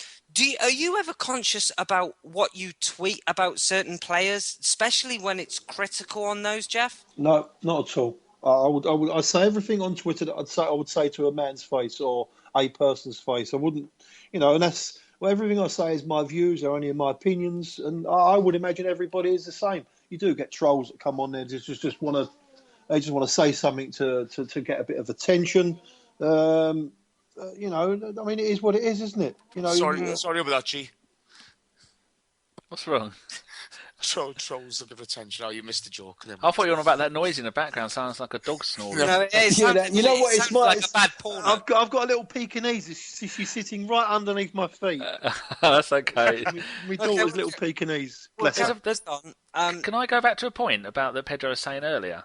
you ever conscious about what you tweet about certain players, especially when it's critical on those, Geoff? No, not at all. I'd say everything on Twitter that I would say to a man's face or a person's face. I wouldn't, and that's everything I say is my views. They're only my opinions, and I would imagine everybody is the same. You do get trolls that come on there just want to say something to get a bit of attention. I mean, it is what it is, isn't it? Sorry about that, G. What's wrong? Trolls looking for attention. Oh, you missed the joke. I thought you were on about that noise in the background. Sounds like a dog snoring. No, it is. You know what? It's like a bad porno. I've got a little Pekingese. She's sitting right underneath my feet. That's okay. My daughter's little Pekingese. Bless her. Can I go back to a point about that Pedro was saying earlier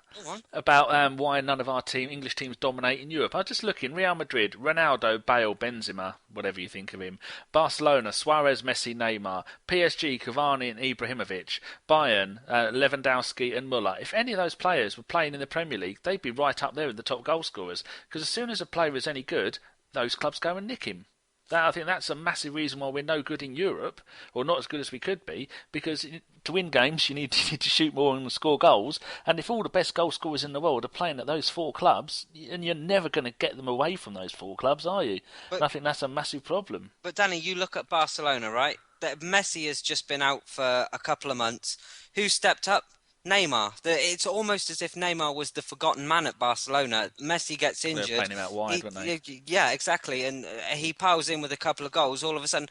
about why none of our English teams dominate in Europe? I was just looking: Real Madrid, Ronaldo, Bale, Benzema, whatever you think of him; Barcelona, Suarez, Messi, Neymar; PSG, Cavani and Ibrahimovic; Bayern, Lewandowski and Muller. If any of those players were playing in the Premier League, they'd be right up there with the top goal scorers. Because as soon as a player is any good, those clubs go and nick him. I think that's a massive reason why we're no good in Europe, or not as good as we could be, because to win games you need to shoot more and score goals, and if all the best goal scorers in the world are playing at those 4 clubs, and you're never going to get them away from those 4 clubs, are you? And I think that's a massive problem. But Danny, you look at Barcelona, right? Messi has just been out for a couple of months. Who stepped up? Neymar. It's almost as if Neymar was the forgotten man at Barcelona. Messi gets injured. They're playing him out wide, weren't they? Yeah, exactly. And he piles in with a couple of goals. All of a sudden,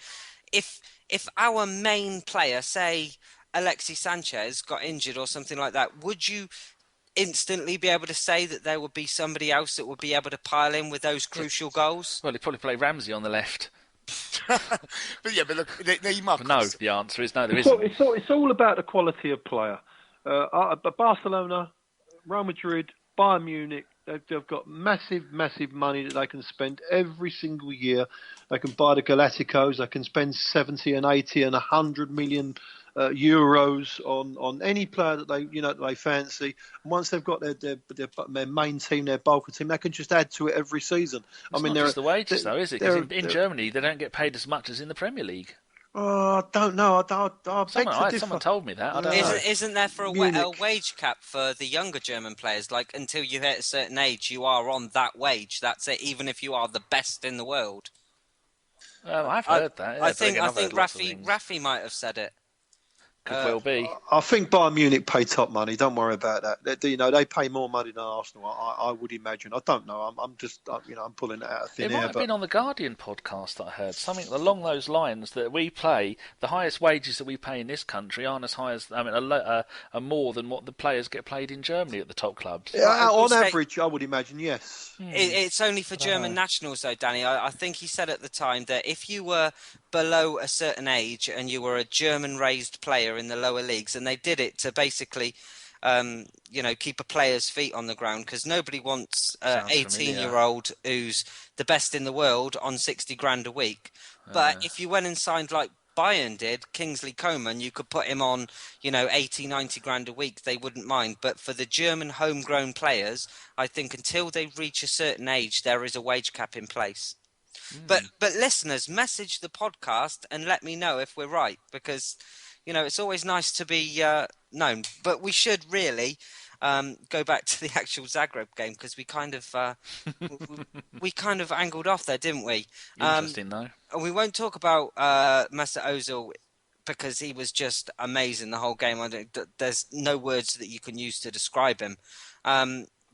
if our main player, say Alexis Sanchez, got injured or something like that, would you instantly be able to say that there would be somebody else that would be able to pile in with those crucial goals? Well, he'd probably play Ramsey on the left. But look, Neymar. No, the answer is no. There isn't. It's all about the quality of player. Barcelona, Real Madrid, Bayern Munich, they've got massive money that they can spend every single year. They can buy the Galacticos. They can spend 70 and 80 and 100 million euros on any player that they fancy. And once they've got their main team, their bulk team, they can just add to it every season. It's not just the wages, though, is it? Because in Germany, they don't get paid as much as in the Premier League. Oh, I don't know. Someone told me that. I don't know. Isn't there for a wage cap for the younger German players? Like, until you hit a certain age, you are on that wage. That's it, even if you are the best in the world. Well, I've heard that. Yeah, I think Rafi might have said it. Could well be. I think Bayern Munich pay top money. Don't worry about that. They pay more money than Arsenal. I would imagine. I don't know. I'm pulling it out of thin air. It might have been on the Guardian podcast that I heard something along those lines, that we pay the highest wages that we pay in this country aren't as high as are more than what the players get paid in Germany at the top clubs. On average, I would imagine, yes. It's only for German nationals, though, Danny. I think he said at the time that if you were below a certain age and you were a German-raised player in the lower leagues, and they did it to basically keep a player's feet on the ground, because nobody wants an 18-year-old who's the best in the world on 60 grand a week. But if you went and signed like Bayern did, Kingsley Coman, you could put him on, 80, 90 grand a week, they wouldn't mind. But for the German homegrown players, I think until they reach a certain age, there is a wage cap in place. But listeners, message the podcast and let me know if we're right, because it's always nice to be known. But we should really go back to the actual Zagreb game, because we kind of angled off there, didn't we? Interesting though. And we won't talk about Mesut Ozil, because he was just amazing the whole game. There's no words that you can use to describe him.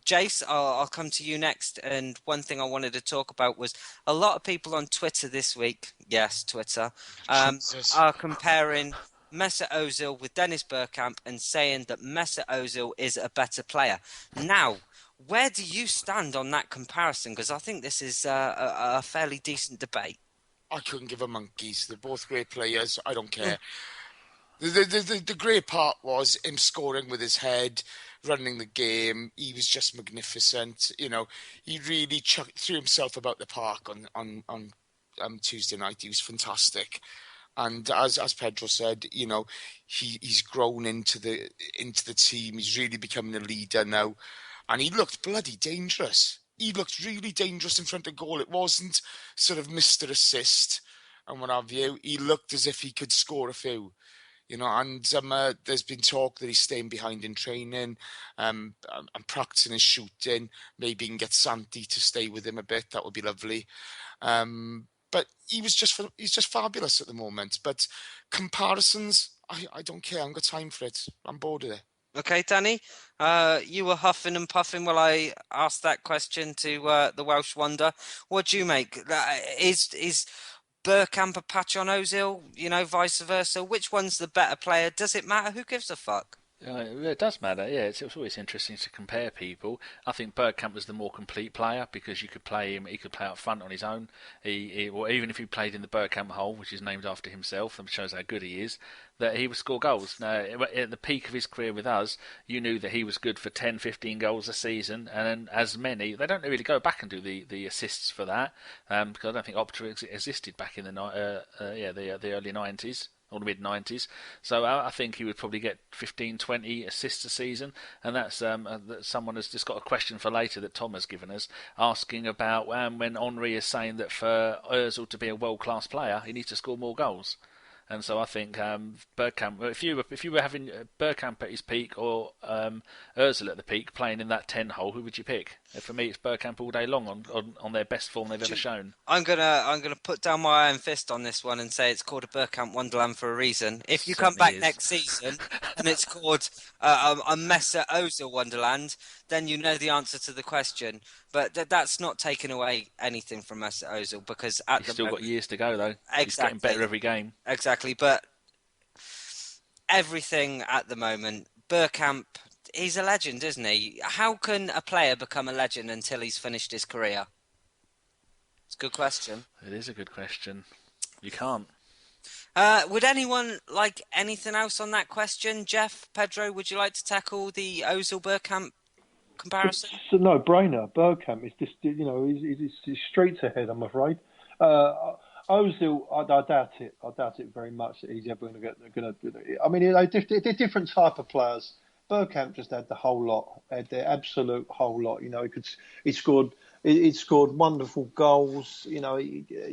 Jace, I'll come to you next. And one thing I wanted to talk about was a lot of people on Twitter this week, yes, Twitter, are comparing Mesut Ozil with Dennis Bergkamp and saying that Mesut Ozil is a better player. Now, where do you stand on that comparison? Because I think this is a fairly decent debate. I couldn't give a monkeys. They're both great players. I don't care. The great part was him scoring with his head, running the game. He was just magnificent. He really threw himself about the park on Tuesday night. He was fantastic. And as Pedro said, he's grown into the team. He's really becoming a leader now, and he looked bloody dangerous. He looked really dangerous in front of goal. It wasn't sort of Mr. Assist and what have you. He looked as if he could score a few. And there's been talk that he's staying behind in training and practicing his shooting. Maybe he can get Santi to stay with him a bit. That would be lovely. But he's just fabulous at the moment. But comparisons, I don't care. I haven't got time for it. I'm bored of it. Okay, Danny, you were huffing and puffing while I asked that question to the Welsh Wonder. What do you make? Is Bergkamp a patch on Ozil, vice versa? Which one's the better player? Does it matter? Who gives a fuck? It does matter, yeah. It's always interesting to compare people. I think Bergkamp was the more complete player, because you could play him. He could play up front on his own. Or even if he played in the Bergkamp hole, which is named after himself, and shows how good he is, that he would score goals. Now, at the peak of his career with us, you knew that he was good for 10, 15 goals a season, and as many. They don't really go back and do the assists for that, because I don't think Opta existed back in the early 90s. Or the mid-90s. So I think he would probably get 15, 20 assists a season. And that's someone has just got a question for later that Tom has given us, asking about when Henry is saying that for Ozil to be a world-class player, he needs to score more goals. And so I think Bergkamp, if you were having Bergkamp at his peak or Ozil at the peak playing in that 10 hole, who would you pick? For me, it's Bergkamp all day long on their best form they've ever shown. I'm gonna put down my iron fist on this one and say it's called a Bergkamp Wonderland for a reason. If you come back next season and it's called a Mesut Ozil Wonderland, then you know the answer to the question. But that's not taking away anything from Mesut Ozil, because he's still got years to go though. Exactly. He's getting better every game. Exactly, but everything at the moment, Bergkamp, he's a legend, isn't he? How can a player become a legend until he's finished his career? It's a good question. It is a good question. You can't. Would anyone like anything else on that question? Geoff, Pedro, would you like to tackle the Ozil Bergkamp comparison? It's a no-brainer. Bergkamp is just, he's streets ahead, I'm afraid. Ozil, I doubt it. I doubt it very much that he's ever going to. I mean, they're different type of players. Bergkamp just had the whole lot, had the absolute whole lot. He scored wonderful goals. The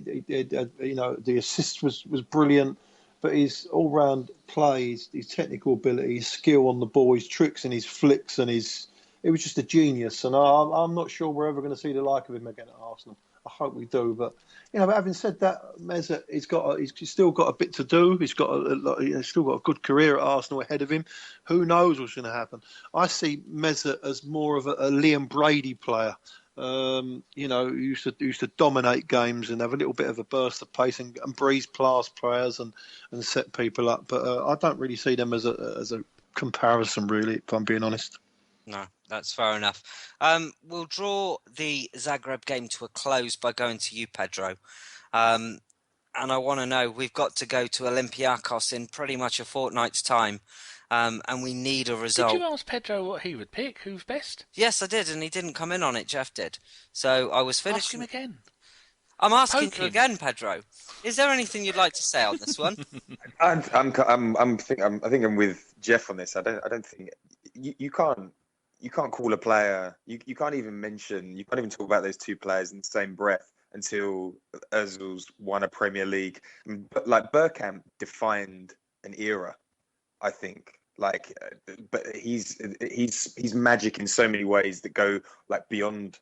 assist was brilliant, but his all-round play, his technical ability, his skill on the ball, his tricks and his flicks, and it was just a genius. And I'm not sure we're ever going to see the like of him again at Arsenal. I hope we do, but but having said that, Mesut, he's still got a bit to do. He's still got a good career at Arsenal ahead of him. Who knows what's going to happen? I see Mesut as more of a Liam Brady player. Who used to dominate games and have a little bit of a burst of pace and breeze past players and set people up. But I don't really see them as a comparison, really, if I'm being honest. No, that's fair enough. We'll draw the Zagreb game to a close by going to you, Pedro. And I want to know, we've got to go to Olympiacos in pretty much a fortnight's time, and we need a result. Did you ask Pedro what he would pick? Who's best? Yes, I did, and he didn't come in on it. Geoff did. So I was finishing. Ask him again. I'm asking Poking. you again, Pedro. Is there anything you'd like to say on this one? I think I'm with Geoff on this. I don't think you can't call a player. You can't even mention. You can't even talk about those two players in the same breath until Özil's won a Premier League. But like Bergkamp defined an era, I think. But he's magic in so many ways that go like beyond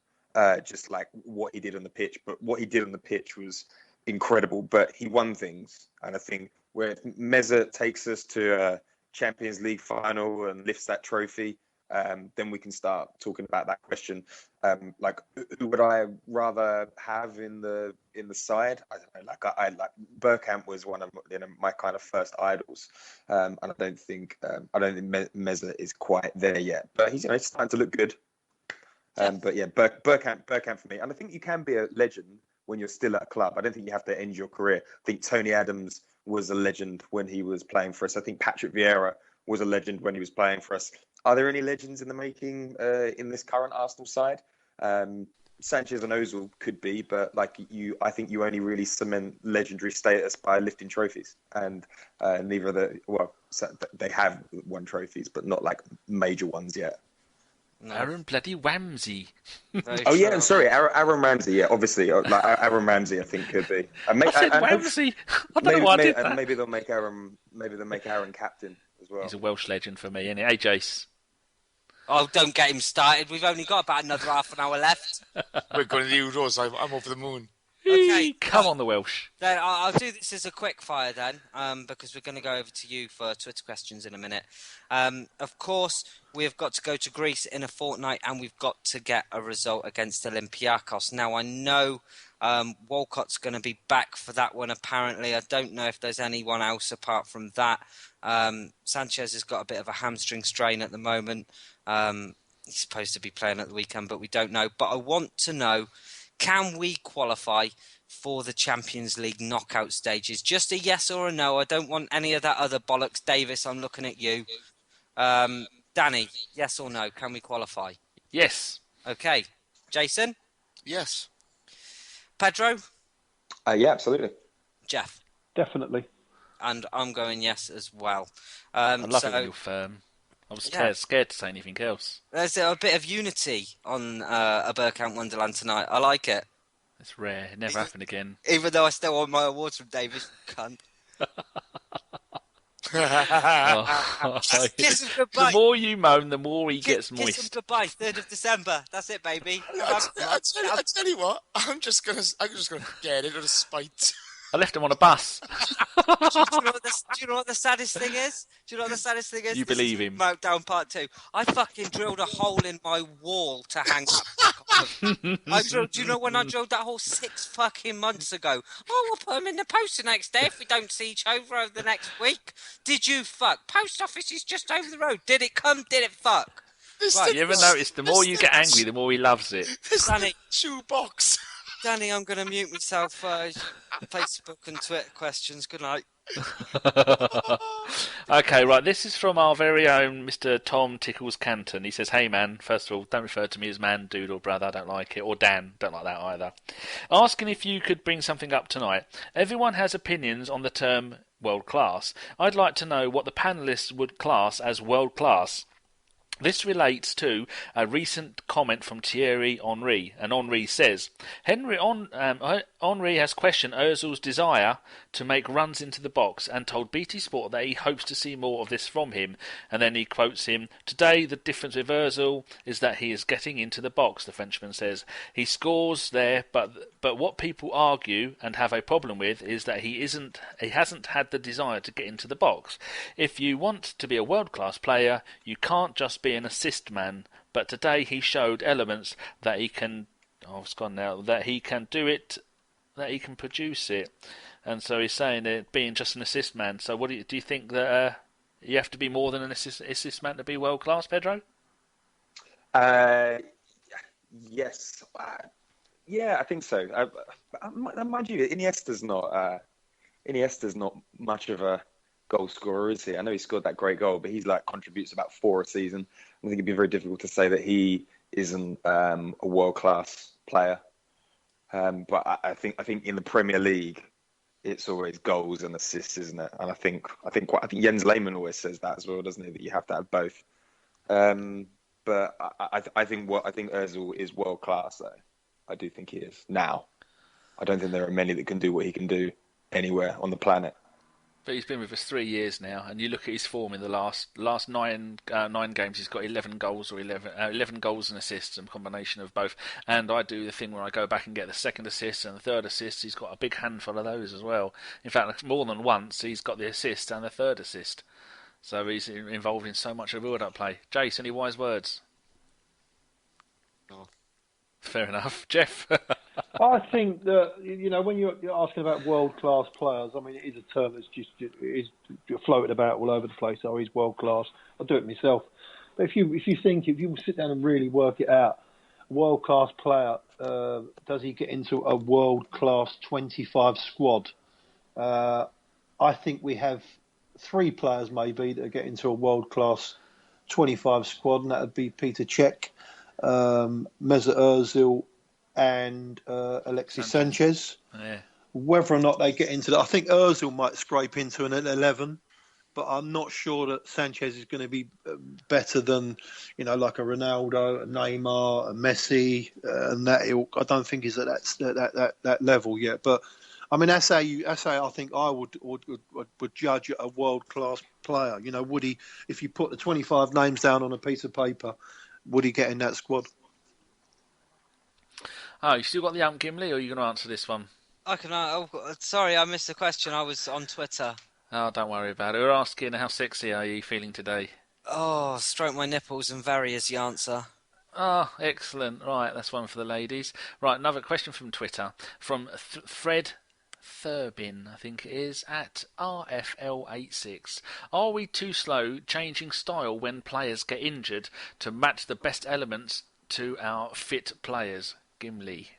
just like what he did on the pitch. But what he did on the pitch was incredible. But he won things, and I think where Meza takes us to a Champions League final and lifts that trophy, then we can start talking about that question. Like, who would I rather have in the side? I don't know. I like Bergkamp was one of my kind of first idols, and I don't think Meza is quite there yet, but he's starting to look good. But yeah, Bergkamp for me, and I think you can be a legend when you're still at a club. I don't think you have to end your career. I think Tony Adams was a legend when he was playing for us. I think Patrick Vieira was a legend when he was playing for us. Are there any legends in the making in this current Arsenal side? Sanchez and Ozil could be, but I think you only really cement legendary status by lifting trophies, and neither of they have won trophies, but not like major ones yet. No. Aaron bloody Ramsey. Yeah, I'm sorry, Aaron Ramsey. Yeah, obviously, Aaron Ramsey, I think could be. I said Ramsey. I don't know why I did that. Maybe they'll make Aaron captain as well. He's a Welsh legend for me, isn't he? Hey, Jace. Oh, don't get him started. We've only got about another half an hour left. We're going to the Euros. I'm over the moon. Okay, come on, the Welsh. Then I'll do this as a quick fire then, because we're going to go over to you for Twitter questions in a minute. Of course, we've got to go to Greece in a fortnight, and we've got to get a result against Olympiacos. Now, I know Walcott's going to be back for that one, apparently. I don't know if there's anyone else apart from that. Sanchez has got a bit of a hamstring strain at the moment. He's supposed to be playing at the weekend, but we don't know. But I want to know, can we qualify for the Champions League knockout stages? Just a yes or a no. I don't want any of that other bollocks. Davis, I'm looking at you. Danny, yes or no? Can we qualify? Yes. Okay. Jason? Yes. Pedro? Yeah, absolutely. Jeff? Definitely. And I'm going yes as well. I love it when you're firm. I was scared to say anything else. There's a bit of unity on a Bergkamp Wonderland tonight. I like it. It's rare. It never happened again. Even though I still want my awards from Davis, cunt. Kiss him goodbye. The more you moan, the more he gets moist. Kiss him goodbye. 3rd of December. That's it, baby. I tell you what. I'm just gonna get it out of spite. I left him on a bus. Do you know what the saddest thing is? You believe him. Meltdown Part 2. I fucking drilled a hole in my wall to hang up. Do you know when I drilled that hole 6 fucking months ago? Oh, we'll put them in the post the next day if we don't see each other over the next week. Did you fuck? Post office is just over the road. Did it come? Did it fuck? Right, you ever notice the more you get angry, the more he loves it? Danny, shoebox. Danny, I'm going to mute myself. Facebook and Twitter questions. Good night. Okay, right. This is from our very own Mr. Tom Tickles Canton. He says, "Hey man, first of all, don't refer to me as man, dude, or brother. I don't like it. Or Dan, don't like that either. Asking if you could bring something up tonight. Everyone has opinions on the term world class. I'd like to know what the panelists would class as world class. This relates to a recent comment from Thierry Henry, and Henry says, Henry has questioned Ozil's desire to make runs into the box and told BT Sport that he hopes to see more of this from him, and then he quotes him, "Today the difference with Ozil is that he is getting into the box," the Frenchman says. "He scores there, but what people argue and have a problem with is that he hasn't had the desire to get into the box. If you want to be a world-class player, you can't just be an assist man, but today he showed elements that he can that he can do it, that he can produce it." And so he's saying it being just an assist man. So what do you think that you have to be more than an assist man to be world class, Pedro? Yes. Yeah, I think so. Mind you, Iniesta's not much of a goal scorer, is he? I know he scored that great goal, but he's contributes about 4 a season. I think it'd be very difficult to say that he isn't a world class player. But I think in the Premier League, it's always goals and assists, isn't it? And I think Jens Lehmann always says that as well, doesn't he? That you have to have both. But I think Özil is world class, though. I do think he is now. I don't think there are many that can do what he can do anywhere on the planet. But he's been with us 3 years now, and you look at his form in the last nine games. He's got 11 goals or 11 goals and assists, a combination of both. And I do the thing where I go back and get the second assist and the third assist. He's got a big handful of those as well. In fact, more than once, he's got the assist and the third assist. So he's involved in so much of build-up play. Jace, any wise words? No. Fair enough, Geoff. I think that, when you're asking about world-class players, I mean, it is a term that's just is floated about all over the place. Oh, he's world-class. I do it myself. But if you sit down and really work it out, a world-class player, does he get into a world-class 25 squad? I think we have 3 players maybe that get into a world-class 25 squad, and that would be Peter Cech, Mesut Ozil, and Alexis Sanchez. Yeah. Whether or not they get into that, I think Ozil might scrape into an 11, but I'm not sure that Sanchez is going to be better than, like a Ronaldo, a Neymar, a Messi, and that ilk. I don't think he's at that level yet. But I mean, that's how I think I would judge a world class player. Would he, if you put the 25 names down on a piece of paper, would he get in that squad? Oh, you still got the Gimli, or are you going to answer this one? I can. Sorry, I missed the question. I was on Twitter. Oh, don't worry about it. We're asking how sexy are you feeling today? Oh, stroke my nipples and very is the answer. Oh, excellent. Right, that's one for the ladies. Right, another question from Twitter, from Fred Thurbin, I think it is, at RFL86. Are we too slow changing style when players get injured to match the best elements to our fit players? Gimli.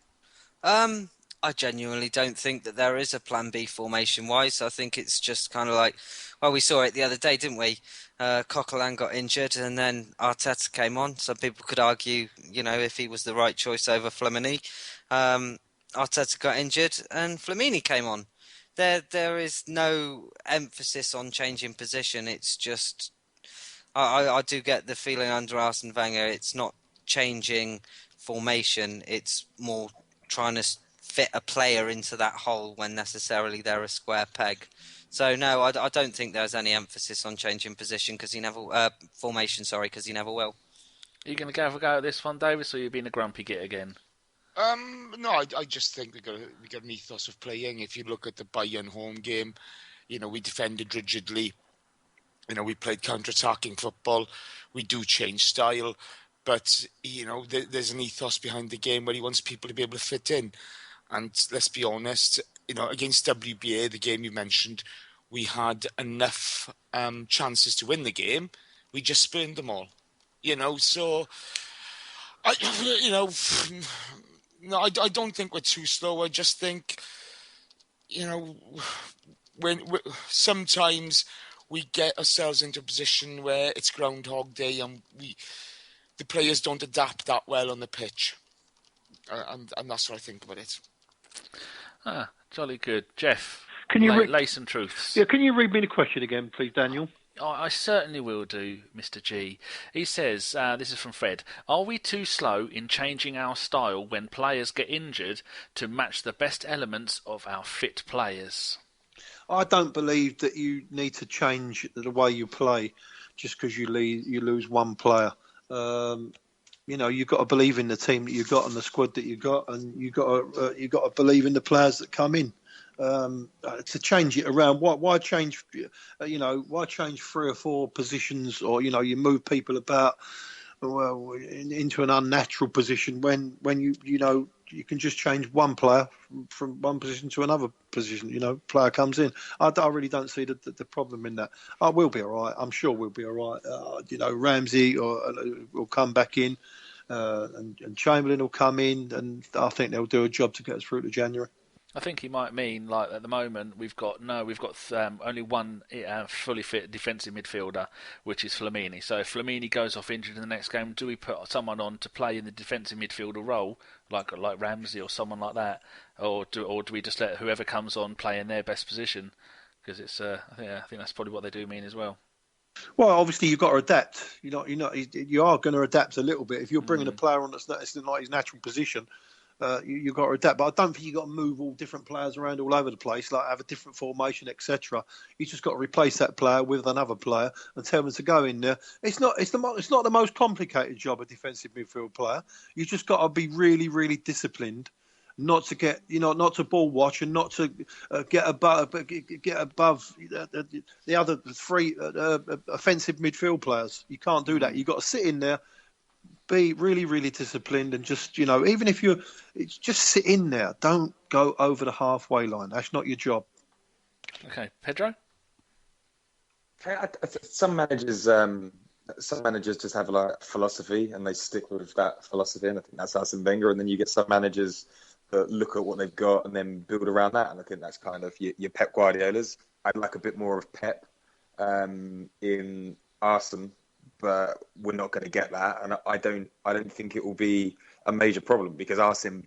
I genuinely don't think that there is a plan B formation-wise. I think it's just kind of like, well, we saw it the other day, didn't we? Coquelin got injured and then Arteta came on. Some people could argue, if he was the right choice over Flamini. Arteta got injured and Flamini came on. There is no emphasis on changing position. It's just, I do get the feeling under Arsene Wenger, it's not changing formation. It's more trying to fit a player into that hole when necessarily they're a square peg. So no, I don't think there's any emphasis on changing position because he never formation. Sorry, because he never will. Are you going to have a go at this one, Davis, or are you being a grumpy git again? No, I just think we got an ethos of playing. If you look at the Bayern home game, we defended rigidly. We played counter-attacking football. We do change style, but there's an ethos behind the game where he wants people to be able to fit in. And let's be honest, against WBA, the game you mentioned, we had enough chances to win the game. We just spurned them all. So no, I don't think we're too slow. I just think, when sometimes we get ourselves into a position where it's Groundhog Day and the players don't adapt that well on the pitch. And that's what I think about it. Ah, jolly good. Geoff, Can you lay some truths. Yeah, can you read me the question again, please, Daniel? I certainly will do, Mr. G. He says, this is from Fred, are we too slow in changing our style when players get injured to match the best elements of our fit players? I don't believe that you need to change the way you play just because you lose one player. You've got to believe in the team that you've got and the squad that you've got, and you've got to believe in the players that come in. To change it around, why change? Why change 3 or 4 positions, or you move people about into an unnatural position when you can just change one player from one position to another position. Player comes in. I really don't see the problem in that. We'll be all right. I'm sure we'll be all right. Ramsey will come back in, and Chamberlain will come in, and I think they'll do a job to get us through to January. I think he might mean, like, at the moment we've got only one fully fit defensive midfielder, which is Flamini. So if Flamini goes off injured in the next game, do we put someone on to play in the defensive midfielder role, like Ramsey or someone like that, or do we just let whoever comes on play in their best position? Because it's I think that's probably what they do mean as well. Well, obviously you've got to adapt. You are going to adapt a little bit if you're bringing a player on that's not his natural position. You've got to adapt, but I don't think you've got to move all different players around all over the place, like have a different formation, etc. You just got to replace that player with another player and tell them to go in there. It's not the most complicated job, a defensive midfield player. You just got to be really, really disciplined, not to ball watch and not to get above the other three offensive midfield players. You can't do that. You've got to sit in there, be really, really disciplined, and just, even if just sit in there. Don't go over the halfway line. That's not your job. Okay, Pedro? Some managers just have a philosophy and they stick with that philosophy, and I think that's Arsene Wenger. And then you get some managers that look at what they've got and then build around that, and I think that's kind of your Pep Guardiola's. I'd like a bit more of Pep in Arsene, but we're not going to get that, and I don't think it will be a major problem because Arsene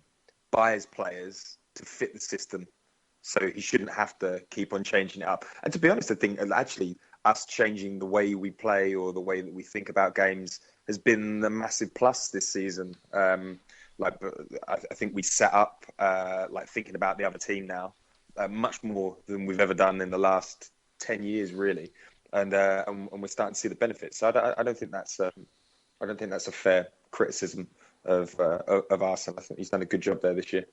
buys players to fit the system, so he shouldn't have to keep on changing it up. And to be honest, I think actually us changing the way we play or the way that we think about games has been a massive plus this season. I think we set up thinking about the other team now much more than we've ever done in the last 10 years, really. And we're starting to see the benefits. So I don't think that's a fair criticism of Arsene. I think he's done a good job there this year.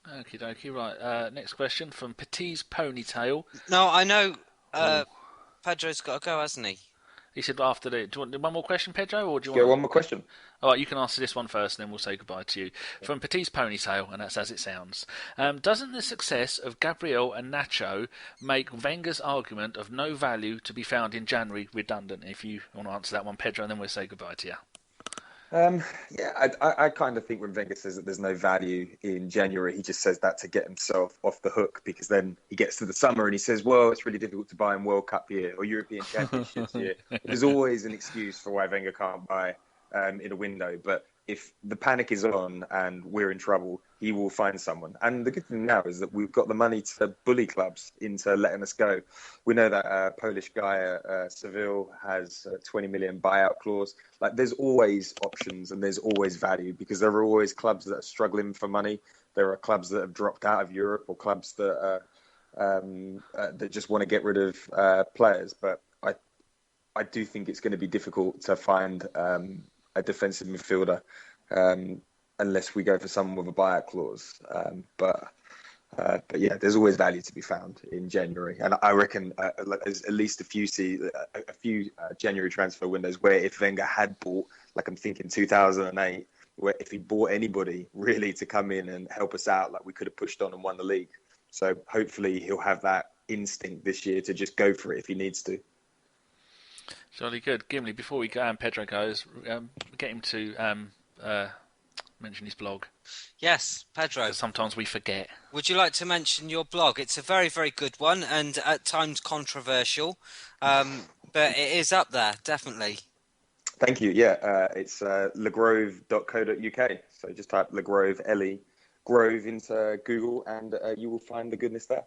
Okie dokie. Right. Next question from Petit's Ponytail. No, I know. Pedro's got to go, hasn't he? He said after the. Do you want one more question, Pedro, or do you want one more question? All right, you can answer this one first, and then we'll say goodbye to you. Okay. From Petit's Ponytail, and that's as it sounds. Doesn't the success of Gabriel and Nacho make Wenger's argument of no value to be found in January redundant? If you want to answer that one, Pedro, and then we'll say goodbye to you. I kind of think when Wenger says that there's no value in January, he just says that to get himself off the hook, because then he gets to the summer and he says, well, it's really difficult to buy in World Cup year or European Championships year. There's always an excuse for why Wenger can't buy in a window. But if the panic is on and we're in trouble, he will find someone. And the good thing now is that we've got the money to bully clubs into letting us go. We know that Polish guy at Seville has a 20 million buyout clause. Like, there's always options and there's always value, because there are always clubs that are struggling for money. There are clubs that have dropped out of Europe, or clubs that that just want to get rid of players. But I do think it's going to be difficult to find a defensive midfielder unless we go for someone with a buyout clause. But yeah, there's always value to be found in January, and I reckon there's at least a few January transfer windows where if Wenger had bought, like I'm thinking 2008, where if he bought anybody really to come in and help us out, like we could have pushed on and won the league. So hopefully he'll have that instinct this year to just go for it if he needs to. Jolly good. Gimli, before we go and Pedro goes, get him to mention his blog. Yes, Pedro. Sometimes we forget. Would you like to mention your blog? It's a very, very good one, and at times controversial, but it is up there, definitely. Thank you. Yeah, it's legrove.co.uk. So just type Legrove, L-E, Grove into Google, and you will find the goodness there.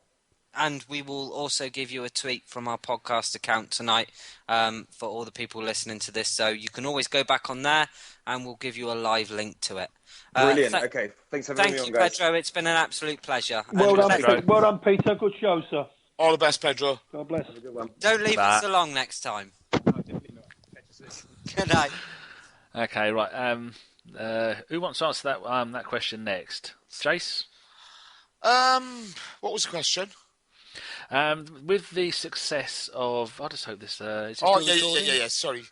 And we will also give you a tweet from our podcast account tonight for all the people listening to this. So you can always go back on there and we'll give you a live link to it. Brilliant. Okay. Thanks for having me on, guys. Thank you, Pedro. It's been an absolute pleasure. Well done, Peter. Good show, sir. All the best, Pedro. God bless. Have a good one. Don't leave us along next time. No, definitely not. Good night. Okay, right. Who wants to answer that question next? Jace? What was the question? With the success of, I just hope this. Is it yeah. Sorry.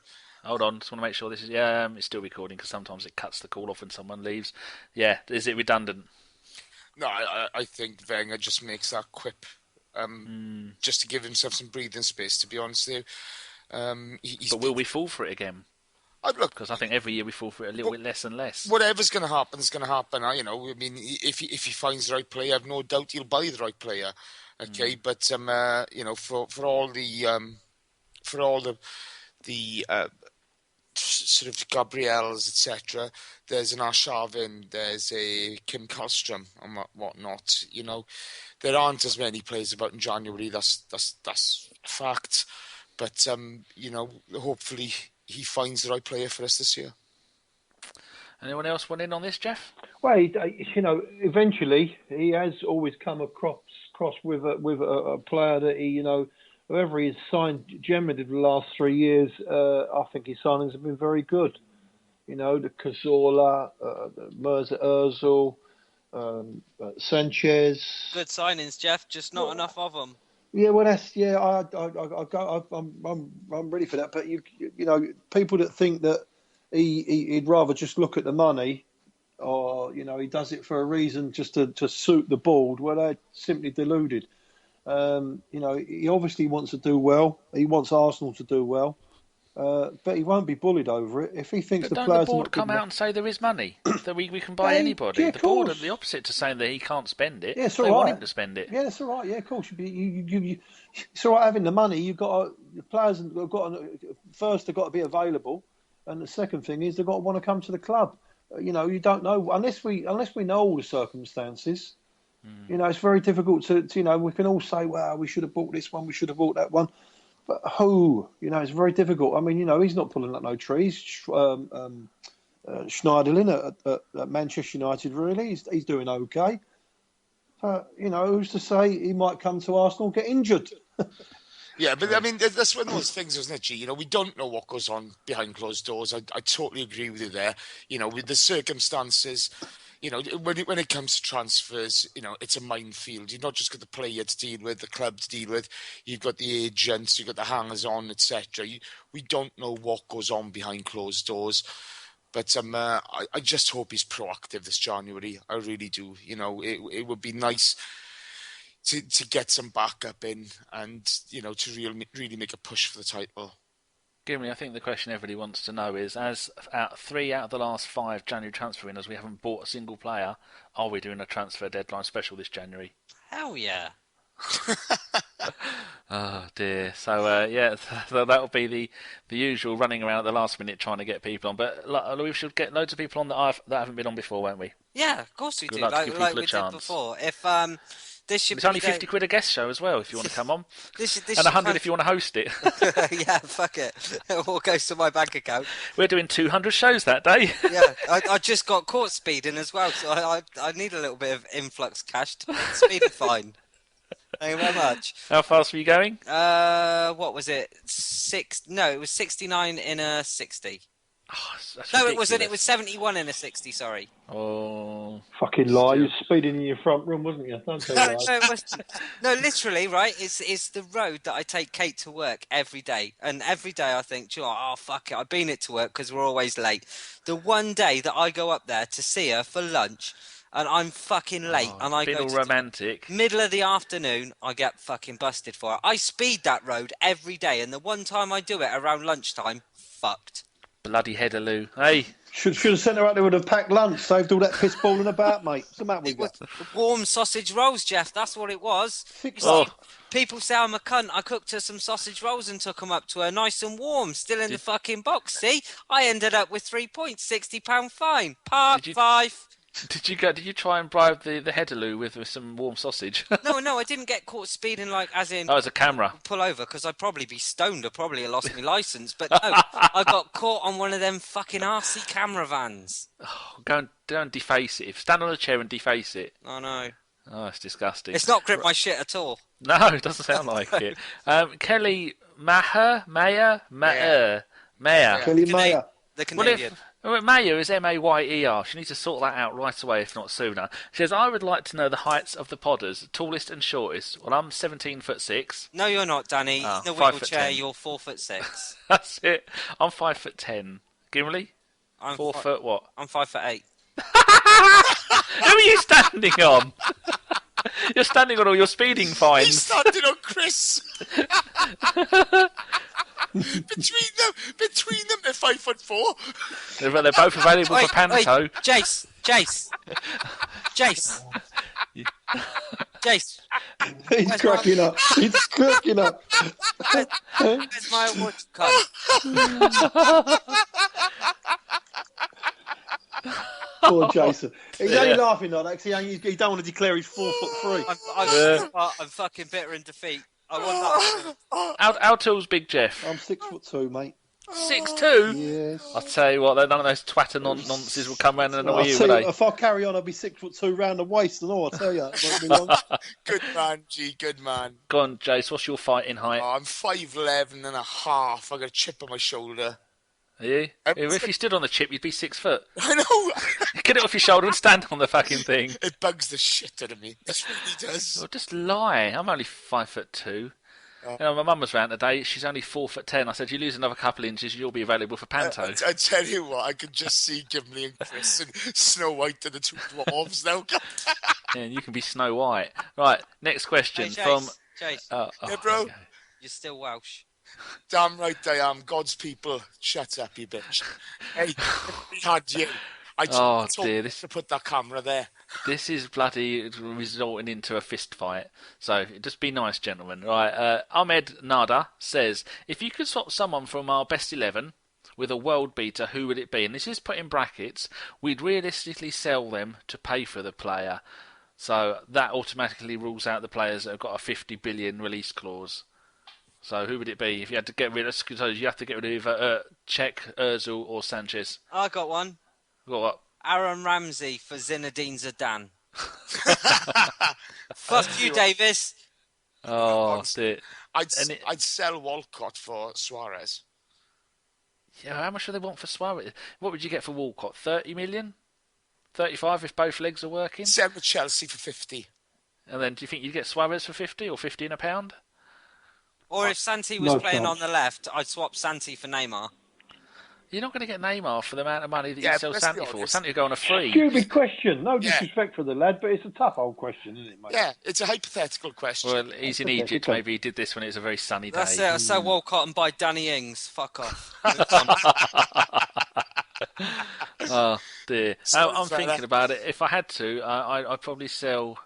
Hold on, just want to make sure this is. It's still recording, because sometimes it cuts the call off when someone leaves. Yeah, is it redundant? No, I think Wenger just makes that quip, just to give himself some breathing space. To be honest with you, but will we fall for it again? Look, because I think every year we fall for it a little bit less and less. Whatever's going to happen is going to happen. I mean, if he finds the right player, I've no doubt he'll buy the right player. Okay, but for all the sort of Gabriels, etc. There's an Arshavin, there's a Kim Karlstrom and whatnot. There aren't as many players about in January. That's a fact. But hopefully he finds the right player for us this year. Anyone else want in on this, Geoff? Well, eventually he has always come across with a player that he, whoever he's signed generally the last 3 years, I think his signings have been very good. The Cazorla, Mirza Ozil, Sanchez. Good signings, Geoff. Just not enough of them. Yeah, well, I'm ready for that. But people that think that he'd rather just look at the money, or he does it for a reason just to suit the board. Well, they're simply deluded. He obviously wants to do well. He wants Arsenal to do well, but he won't be bullied over it. If he thinks but the don't players the board come out and say there is money that we can buy anybody? Yeah, the board are the opposite to saying that he can't spend it. Yeah, it's they want him to spend it. Yeah, that's all right. Yeah, of course. It's all right having the money. The players have got first. They've got to be available, and the second thing is they've got to want to come to the club. You don't know unless we know all the circumstances. It's very difficult to we can all say, well, we should have bought this one, we should have bought that one. But who? It's very difficult. I mean, he's not pulling up no trees. Schneiderlin at Manchester United, really, he's doing okay. Who's to say he might come to Arsenal and get injured? Yeah, but I mean, that's one of those things, isn't it, G? We don't know what goes on behind closed doors. I totally agree with you there. With the circumstances, when it comes to transfers, it's a minefield. You've not just got the player to deal with, the club to deal with. You've got the agents, you've got the hangers-on, etc. We don't know what goes on behind closed doors. But I just hope he's proactive this January. I really do. It would be nice to get some backup in and, to really make a push for the title. Gimli, I think the question everybody wants to know is, as 3 out of the last 5 January transfer winners, we haven't bought a single player, are we doing a transfer deadline special this January? Hell yeah. Oh dear. So so that'll be the usual running around at the last minute trying to get people on. But we should get loads of people on that haven't been on before, won't we? Yeah, of course we do. Like we did before. If it's only £50 a guest show as well if you want to come on, and 100 if you want to host it. Yeah, fuck it. It all goes to my bank account. We're doing 200 shows that day. Yeah, I just got caught speeding as well, so I need a little bit of influx cash to pay the speeding fine. Thank you very much. How fast were you going? What was it? It was 69 in a 60. Oh, that's no, ridiculous. it wasn't. It was 71 in a 60. Sorry. Oh, fucking lie! You were speeding in your front room, wasn't you? Don't tell me. No, literally, right? It's the road that I take Kate to work every day, and every day I think, oh fuck it, I've been it to work because we're always late. The one day that I go up there to see her for lunch, and I'm fucking late, and I go to romantic. Middle of the afternoon, I get fucking busted for it. I speed that road every day, and the one time I do it around lunchtime, fucked. Bloody headaroo. Hey. Should have sent her out there with a packed lunch, saved all that piss balling about, mate. What's the matter with you? Warm sausage rolls, Geoff, that's what it was. People say I'm a cunt. I cooked her some sausage rolls and took them up to her nice and warm, still in the fucking box. See? I ended up with 3 points, £60 fine. Part 5. Did you try and bribe the headaroo with some warm sausage? No, I didn't get caught speeding as in... Oh, as a camera. Pull over, because I'd probably be stoned. I'd probably lost my licence. But no, I got caught on one of them fucking RC camera vans. Oh, go and deface it. Stand on a chair and deface it. I know. Oh, it's disgusting. It's not grip my shit at all. No, it doesn't sound like it. Kelly Mayer. Kelly Mayer. The Canadian. Mayer is Mayer. She needs to sort that out right away, if not sooner. She says, I would like to know the heights of the podders, tallest and shortest. Well, I'm 17'6". No, you're not, Danny. Oh, in the wheelchair, you're 4'6". That's it. I'm 5'10". Gimli? I'm 4 foot what? I'm 5'8". Who are you standing on? You're standing on all your speeding fines. He's standing on Chris. between them, they're 5'4". They're both available Wait, for Panto. wait, Jace. Jace, He's Where's cracking up. He's cracking up. where's my award card? Poor Jason. He's only laughing like that because he don't want to declare he's 4'3". I'm fucking bitter in defeat. I want that. How tall's Big Jeff? I'm 6'2", mate. 6'2". Yes. I'll tell you what, none of those twatter nonsenses will come round and annoy you, will I'll tell you, they? if I carry on, I'll be 6'2" round the waist and all. I'll tell you, it won't be long. Good man, G. Good man. Go on, Jace. What's your fighting height? I'm 5'11" and a half. I got a chip on my shoulder. Are you? If you stood on the chip, you'd be 6 foot. I know. Get it off your shoulder and stand on the fucking thing. It bugs the shit out of me. It really does. Well, just lie. I'm only 5'2". You know, my mum was round today. She's only 4'10". I said, "You lose another couple of inches, you'll be available for Panto." I tell you what, I could just see Gimli and Chris and Snow White and the two dwarves now. Yeah, and you can be Snow White. Right, next question Hey, from. Jace, Yeah, bro. Okay. you're still Welsh. Damn right I am. God's people. Shut up, you bitch. Hey, we had you. I just dear, to put that camera there. This is bloody resulting into a fist fight. So just be nice, gentlemen. Right, Ahmed Nada says, if you could swap someone from our best 11 with a world beater, who would it be? And this is put in brackets. We'd realistically sell them to pay for the player. So that automatically rules out the players that have got a 50 billion release clause. So who would it be if you had to get rid of? So you have to get rid of either Czech, Özil, or Sanchez. I got one. Got what? Aaron Ramsey for Zinedine Zidane. Fuck you, Davis. Oh, dear. I'd sell Walcott for Suarez. Yeah, how much do they want for Suarez? What would you get for Walcott? 30 million? 35 if both legs are working? Sell with Chelsea for 50. And then do you think you'd get Suarez for 50 or 50 and a pound? Or if Santi was No playing chance. on the left, I'd swap Santi for Neymar. You're not going to get Neymar for the amount of money that Yeah, you sell let's be Santi for. honest. Santi will go on a free. Stupid question. No Yeah. disrespect for the lad, but it's a tough old question, isn't it, mate? Yeah, it's a hypothetical question. Well, he's in Okay, Egypt. okay. Maybe he did this when it was a very sunny day. That's it. I sell Walcott and buy Danny Ings. Fuck off. Oh, dear. Sorry, I'm fella. thinking about it. If I had to, I'd probably sell...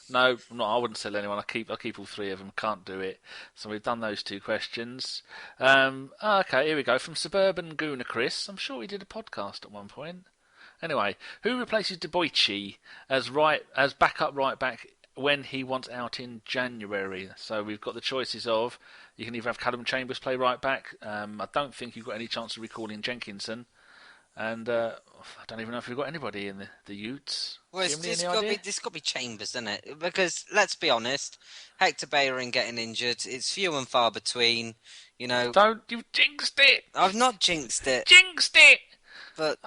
no, I wouldn't sell anyone. I'll keep all three of them. Can't do it. So we've done those two questions. Okay, here we go. From Suburban Gooner Chris. I'm sure he did a podcast at one point. Anyway, who replaces Deboichi as backup right back when he wants out in January? So we've got the choices of, you can either have Callum Chambers play right back. I don't think you've got any chance of recalling Jenkinson. And I don't even know if we've got anybody in the Utes. Well, Gimli, it's any got idea? to be Chambers, isn't it? Because let's be honest, Hector Bellerin getting injured, it's few and far between. You know, Don't you jinxed it! I've not jinxed it, Jinxed it! but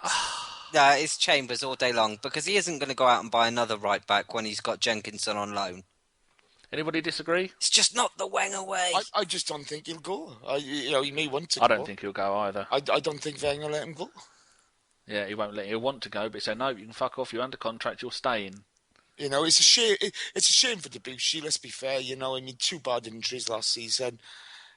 no, it's Chambers all day long because he isn't going to go out and buy another right back when he's got Jenkinson on loan. Anybody disagree? It's just not the Wenger way. I just don't think he'll go. He may want to I go. don't think he'll go either. I don't think Wenger will let him go. Yeah, he'll want to go, but he said, no, you can fuck off, you're under contract, you're staying. You know, it's a shame. It's a shame for Debussy. Let's be fair. You know, I mean, 2 bad injuries last season.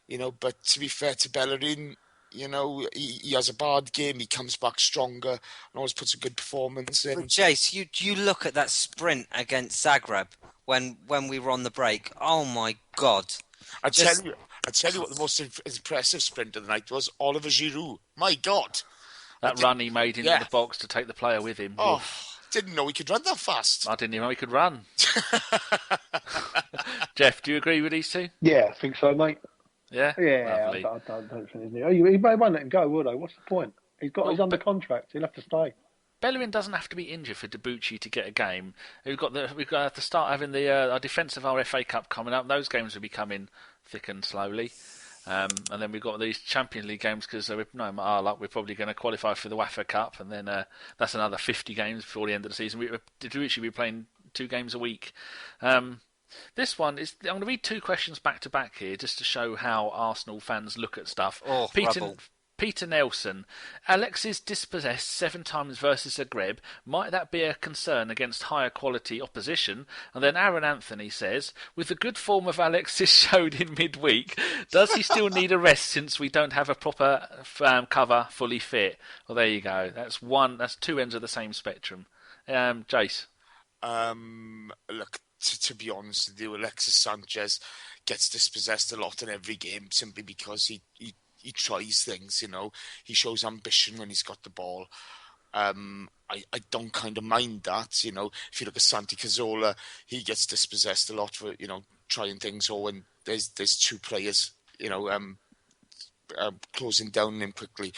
You know, but to be fair to Bellerin, you know, he has a bad game. He comes back stronger and always puts a good performance in. But Jace, you look at that sprint against Zagreb when we were on the break. Oh my God! I tell you what, the most impressive sprint of the night was Oliver Giroud. My God! That run he made into Yeah. the box to take the player with him. Oh, Oof. didn't know he could run that fast. I didn't even know he could run. Jeff, do you agree with these two? Yeah, I think so, mate. Yeah? Yeah, Lovely. I don't think there's any. He won't let him go, will they? What's the point? He's under contract. He'll have to stay. Bellerin doesn't have to be injured for Debuchy to get a game. We've got to start having our defence of our FA Cup coming up. Those games will be coming thick and slowly. And then we've got these Champions League games because we're probably going to qualify for the WAFA Cup, and then that's another 50 games before the end of the season. We'll be playing 2 games a week. This one is. I'm going to read 2 questions back to back here just to show how Arsenal fans look at stuff. Oh, Pete rubble. Peter Nelson, Alexis dispossessed 7 times versus Zagreb. Might that be a concern against higher quality opposition? And then Aaron Anthony says, with the good form of Alexis showed in midweek, does he still need a rest since we don't have a proper cover fully fit? Well, there you go. That's 2 ends of the same spectrum. Jace. Look, to be honest with you, Alexis Sanchez gets dispossessed a lot in every game simply because he tries things, He shows ambition when he's got the ball. I don't kind of mind that, If you look at Santi Cazorla, he gets dispossessed a lot for, trying things, or when there's 2 players, closing down on him quickly.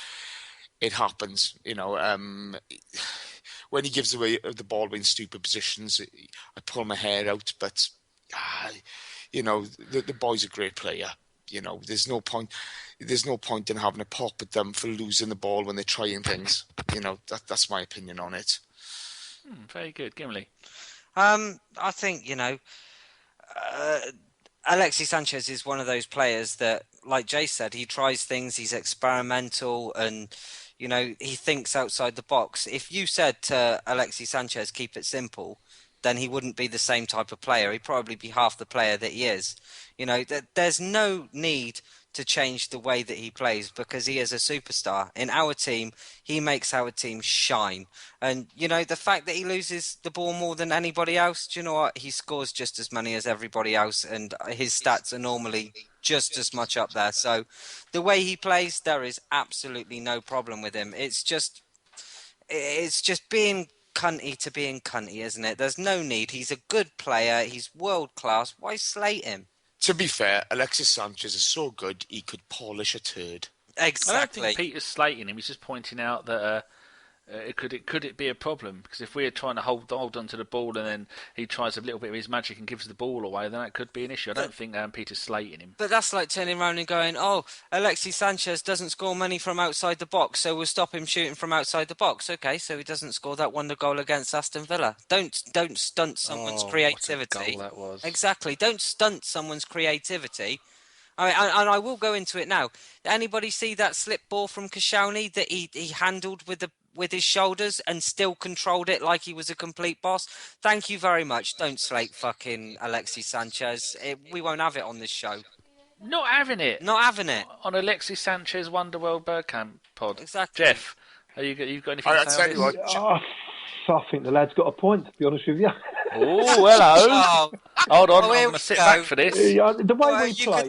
It happens, when he gives away the ball in stupid positions, I pull my hair out. But, the boy's a great player. There's no point in having a pop at them for losing the ball when they're trying things. That's my opinion on it. Very good, Gimli. I think Alexis Sanchez is one of those players that, like Jay said, he tries things. He's experimental and. He thinks outside the box. If you said to Alexis Sanchez, keep it simple, then he wouldn't be the same type of player. He'd probably be half the player that he is. There's no need to change the way that he plays because he is a superstar. In our team, he makes our team shine. And, the fact that he loses the ball more than anybody else, do you know what? He scores just as many as everybody else, and his stats are normally just as much up there. So the way he plays, there is absolutely no problem with him. It's just being cunty to being cunty, isn't it? There's no need. He's a good player. He's world class. Why slate him? To be fair, Alexis Sanchez is so good he could polish a turd. Exactly. I don't think Peter's slating him. He's just pointing out that could it be a problem? Because if we're trying to hold on to the ball and then he tries a little bit of his magic and gives the ball away, then that could be an issue. I don't think Peter's slating him. But that's like turning around and going, oh, Alexis Sanchez doesn't score many from outside the box, so we'll stop him shooting from outside the box. Okay, so he doesn't score that wonder goal against Aston Villa. Don't stunt someone's creativity. What a goal that was. Exactly. Don't stunt someone's creativity. And I will go into it now. Did anybody see that slip ball from Koscielny that he handled with his shoulders and still controlled it like he was a complete boss? Thank you very much. Don't slate fucking Alexis Sanchez. We won't have it on this show. Not having it. Not having it. On Alexis Sanchez Wonderworld Bergkamp pod. Exactly. Jeff, you've got anything to say on this? I think the lad's got a point, to be honest with you. Oh, hello. Hold on, I'm going to sit back for this. The way we play...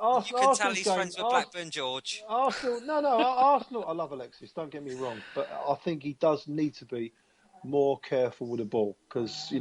You can tell he's friends with Blackburn George. Arsenal, I love Alexis, don't get me wrong, but I think he does need to be more careful with the ball because,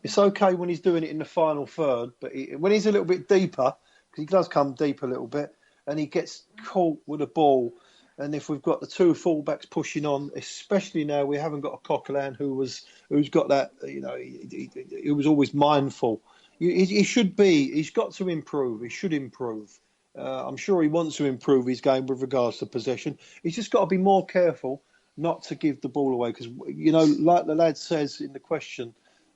it's okay when he's doing it in the final third, but when he's a little bit deeper, because he does come deep a little bit, and he gets caught with the ball, and if we've got the 2 fullbacks pushing on, especially now we haven't got a Coquelin who's got that, he was always mindful. He's got to improve. He should improve. I'm sure he wants to improve his game with regards to possession. He's just got to be more careful not to give the ball away because, like the lad says in the question,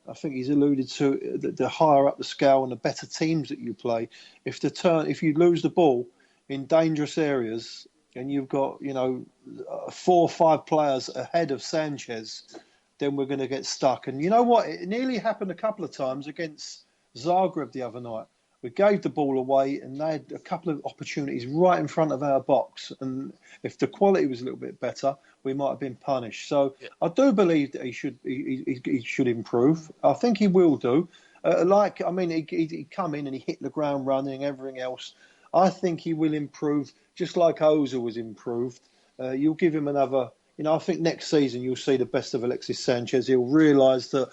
I think he's alluded to the higher up the scale and the better teams that you play. If you lose the ball in dangerous areas and you've got 4 or 5 players ahead of Sanchez, then we're going to get stuck. And you know what? It nearly happened a couple of times against Zagreb the other night. We gave the ball away and they had a couple of opportunities right in front of our box. And if the quality was a little bit better, we might have been punished. So yeah. I do believe that he should improve. I think he will do. He come in and he hit the ground running and everything else. I think he will improve, just like Ozil was improved. You'll give him another... I think next season you'll see the best of Alexis Sanchez. He'll realise that...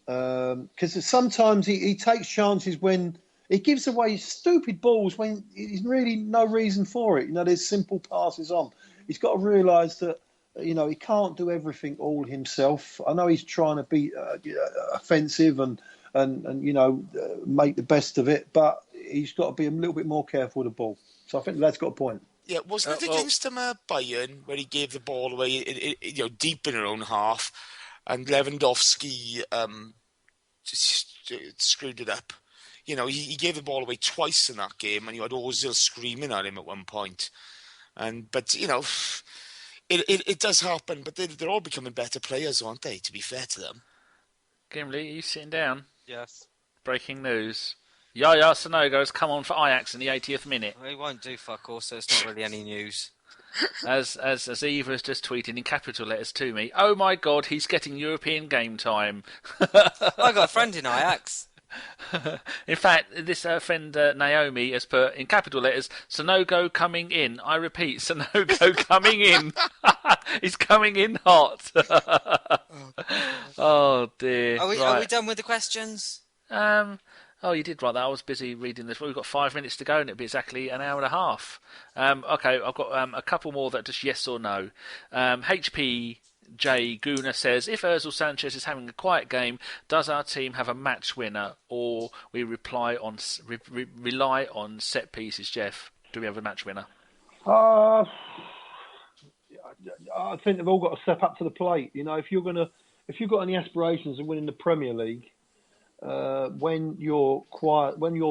Because sometimes he takes chances when he gives away stupid balls when there's really no reason for it. there's simple passes on. He's got to realise that he can't do everything all himself. I know he's trying to be offensive and make the best of it, but he's got to be a little bit more careful with the ball. So I think that's got a point. Yeah, wasn't it against Bayern where he gave the ball away, deep in her own half, and Lewandowski just screwed it up. He gave the ball away twice in that game, and you had Ozil screaming at him at one point. But it does happen. But they're all becoming better players, aren't they? To be fair to them. Gimli, are you sitting down? Yes. Breaking news. Yaya Sanogo has come on for Ajax in the 80th minute. He won't do fuck all, so it's not really any news. As Eva has just tweeted in capital letters to me, oh my god, he's getting European game time. I got a friend in Ajax. In fact, this friend Naomi has put in capital letters, Sanogo coming in. I repeat, Sanogo coming in. He's coming in hot. Oh dear. Are we done with the questions? Oh, you did right there. I was busy reading this. Well, we've got 5 minutes to go, and it'll be exactly an hour and a half. Okay, I've got a couple more that are just yes or no. HPJ Guna says, if Ozil Sanchez is having a quiet game, does our team have a match winner, or we rely on set pieces? Geoff, do we have a match winner? I think they've all got to step up to the plate. If you've got any aspirations of winning the Premier League, when your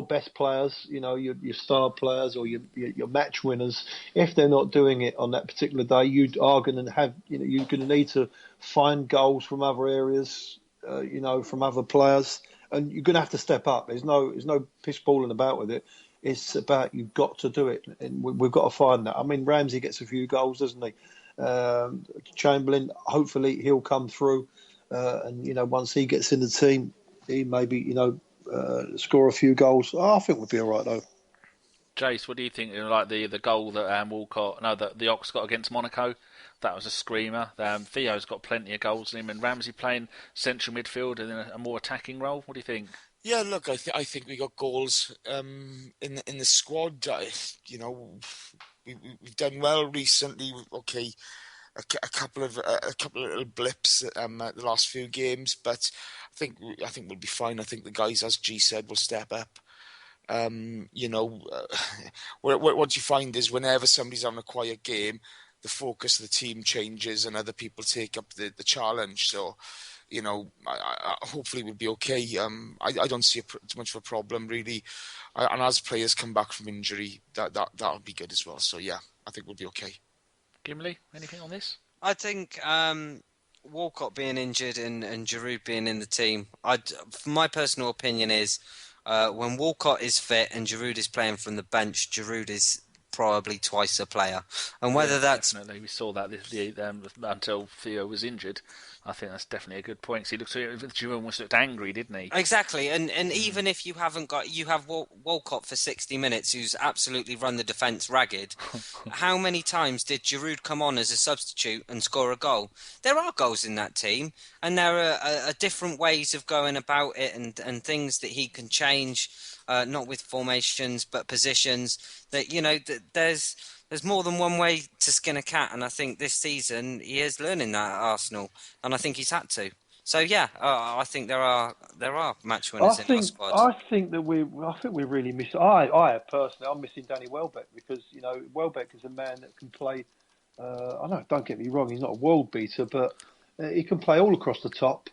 best players, your star players or your match winners, if they're not doing it on that particular day, you're going to need to find goals from other areas, from other players, and you're going to have to step up. There's no piss balling about with it. It's about you've got to do it, and we've got to find that. I mean, Ramsey gets a few goals, doesn't he? Chamberlain, hopefully he'll come through, and once he gets in the team, he maybe, score a few goals. I think we'll be all right, though. Jace, what do you think? Like the goal that the Ox got against Monaco, that was a screamer. Theo's got plenty of goals in him, and Ramsey playing central midfield in a more attacking role. What do you think? Yeah, look, I think we got goals in the squad. We've done well recently. Okay. A couple of little blips the last few games, but I think we'll be fine. I think the guys, as G said, will step up. What you find is whenever somebody's having a quiet game, the focus of the team changes and other people take up the challenge. So, hopefully we'll be okay. I don't see too much of a problem really, and as players come back from injury, that'll be good as well. So yeah, I think we'll be okay. Gimli, anything on this? I think Walcott being injured and Giroud being in the team, my personal opinion is when Walcott is fit and Giroud is playing from the bench, Giroud is probably twice a player. And whether that's... Definitely, we saw that until Theo was injured. I think that's definitely a good point. Because Giroud almost looked angry, didn't he? Exactly, and even if you have Walcott for 60 minutes, who's absolutely run the defence ragged, how many times did Giroud come on as a substitute and score a goal? There are goals in that team, and there are different ways of going about it and things that he can change, not with formations, but positions. That There's more than one way to skin a cat, and I think this season he is learning that at Arsenal, and I think he's had to. So yeah, I think there are match winners in our squad. I think we really miss. I personally, I'm missing Danny Welbeck because Welbeck is a man that can play. I know, don't get me wrong, he's not a world beater, but he can play all across the top.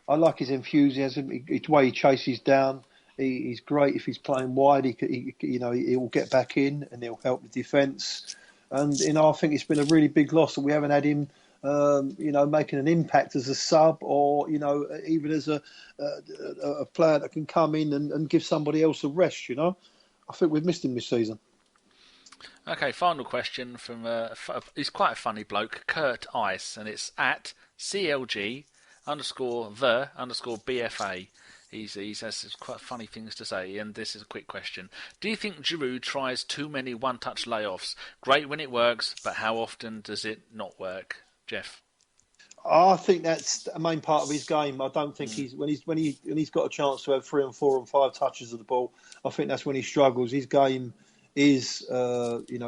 I like his enthusiasm, the way he chases down. He's great if he's playing wide. He'll get back in and he'll help the defence. And I think it's been a really big loss that we haven't had him, making an impact as a sub or even as a player that can come in and give somebody else a rest. I think we've missed him this season. Okay, final question from he's quite a funny bloke, Kurt Ice, and it's at CLG_the_BFA. He has quite funny things to say, and this is a quick question. Do you think Giroud tries too many one-touch layoffs? Great when it works, but how often does it not work? Geoff? I think that's a main part of his game. I don't think he's got a chance to have 3 and 4 and 5 touches of the ball. I think that's when he struggles. His game is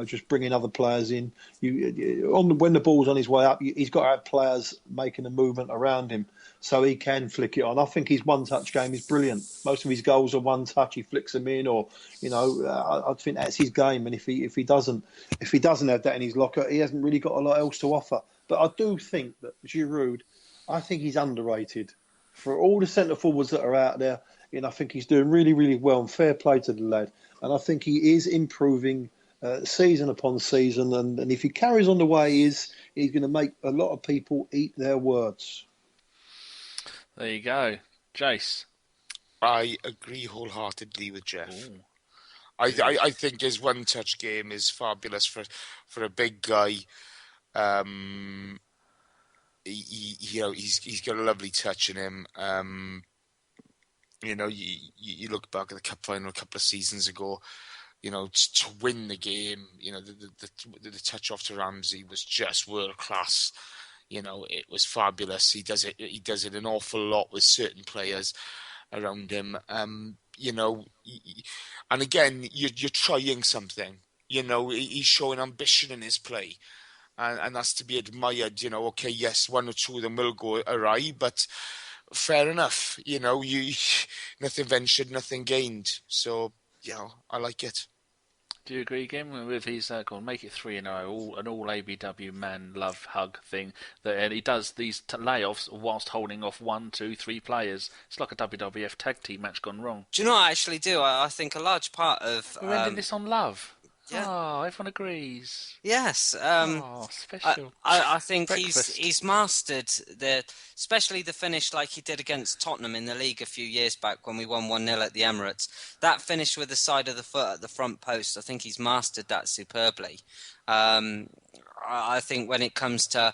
just bringing other players in. When the ball's on his way up, he's got to have players making a movement around him so he can flick it on. I think his one-touch game is brilliant. Most of his goals are one touch. He flicks them in, or I think that's his game. And if he doesn't have that in his locker, he hasn't really got a lot else to offer. But I do think that Giroud, I think he's underrated for all the centre forwards that are out there. I think he's doing really, really well, and fair play to the lad. And I think he is improving season upon season, and if he carries on the way he is, he's going to make a lot of people eat their words. There you go. Jace. I agree wholeheartedly with Geoff. Ooh. I think his one-touch game is fabulous for a big guy. He's got a lovely touch in him. You look back at the cup final a couple of seasons ago. To win the game, the touch off to Ramsey was just world class. It was fabulous. He does it an awful lot with certain players around him. And again, you're trying something. He's showing ambition in his play, and that's to be admired. Okay, yes, one or two of them will go awry, but fair enough. Nothing ventured, nothing gained. So I like it. Do you agree, Gim, with his make it 3-0, an all ABW man love hug thing that he does these layoffs whilst holding off 1, 2, 3 players? It's like a WWF tag team match gone wrong. Do you know what I actually do? I think a large part of we're ending this on love. Yeah. Oh, everyone agrees. Yes. Special. I think Breakfast. he's mastered especially the finish like he did against Tottenham in the league a few years back when we won 1-0 at the Emirates. That finish with the side of the foot at the front post, I think he's mastered that superbly. I think when it comes to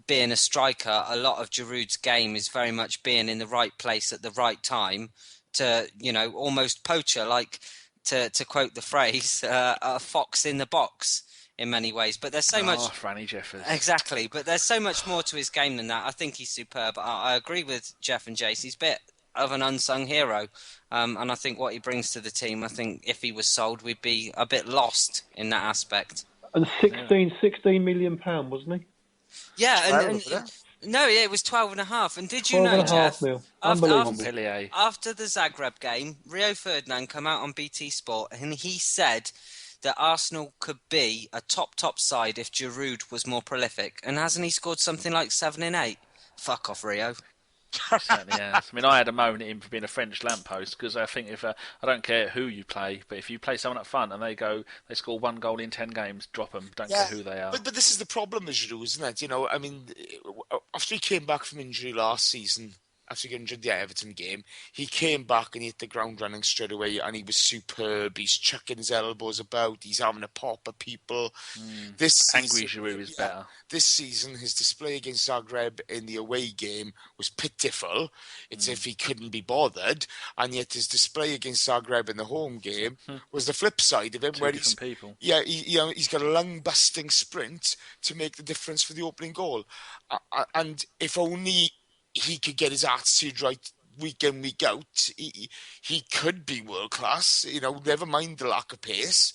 being a striker, a lot of Giroud's game is very much being in the right place at the right time to, almost poacher, like to quote the phrase, a fox in the box in many ways. But there's so much... Franny Jeffers. Exactly, but there's so much more to his game than that. I think he's superb. I agree with Geoff and Jace. He's a bit of an unsung hero. And I think what he brings to the team, I think if he was sold, we'd be a bit lost in that aspect. And 16 million pound, wasn't he? Yeah, no, it was 12.5. And did you know, Geoff, after the Zagreb game, Rio Ferdinand came out on BT Sport and he said that Arsenal could be a top side if Giroud was more prolific. And hasn't he scored something like 7 in 8? Fuck off, Rio. Certainly has. I mean, I had a moan at him for being a French lamppost because I think if I don't care who you play, but if you play someone up front and they score 1 goal in 10 games, drop them. Don't care who they are. But this is the problem with Giroud, isn't it? I mean, after he came back from injury last season, after he got injured the Everton game, he came back and he hit the ground running straight away, and he was superb. He's chucking his elbows about. He's having a pop at people. This season, angry Giroud is better. This season, his display against Zagreb in the away game was pitiful. It's if he couldn't be bothered, and yet his display against Zagreb in the home game was the flip side of him, Two different people. Yeah, he's got a lung-busting sprint to make the difference for the opening goal, and if only he could get his attitude right week in, week out, he could be world class. Never mind the lack of pace.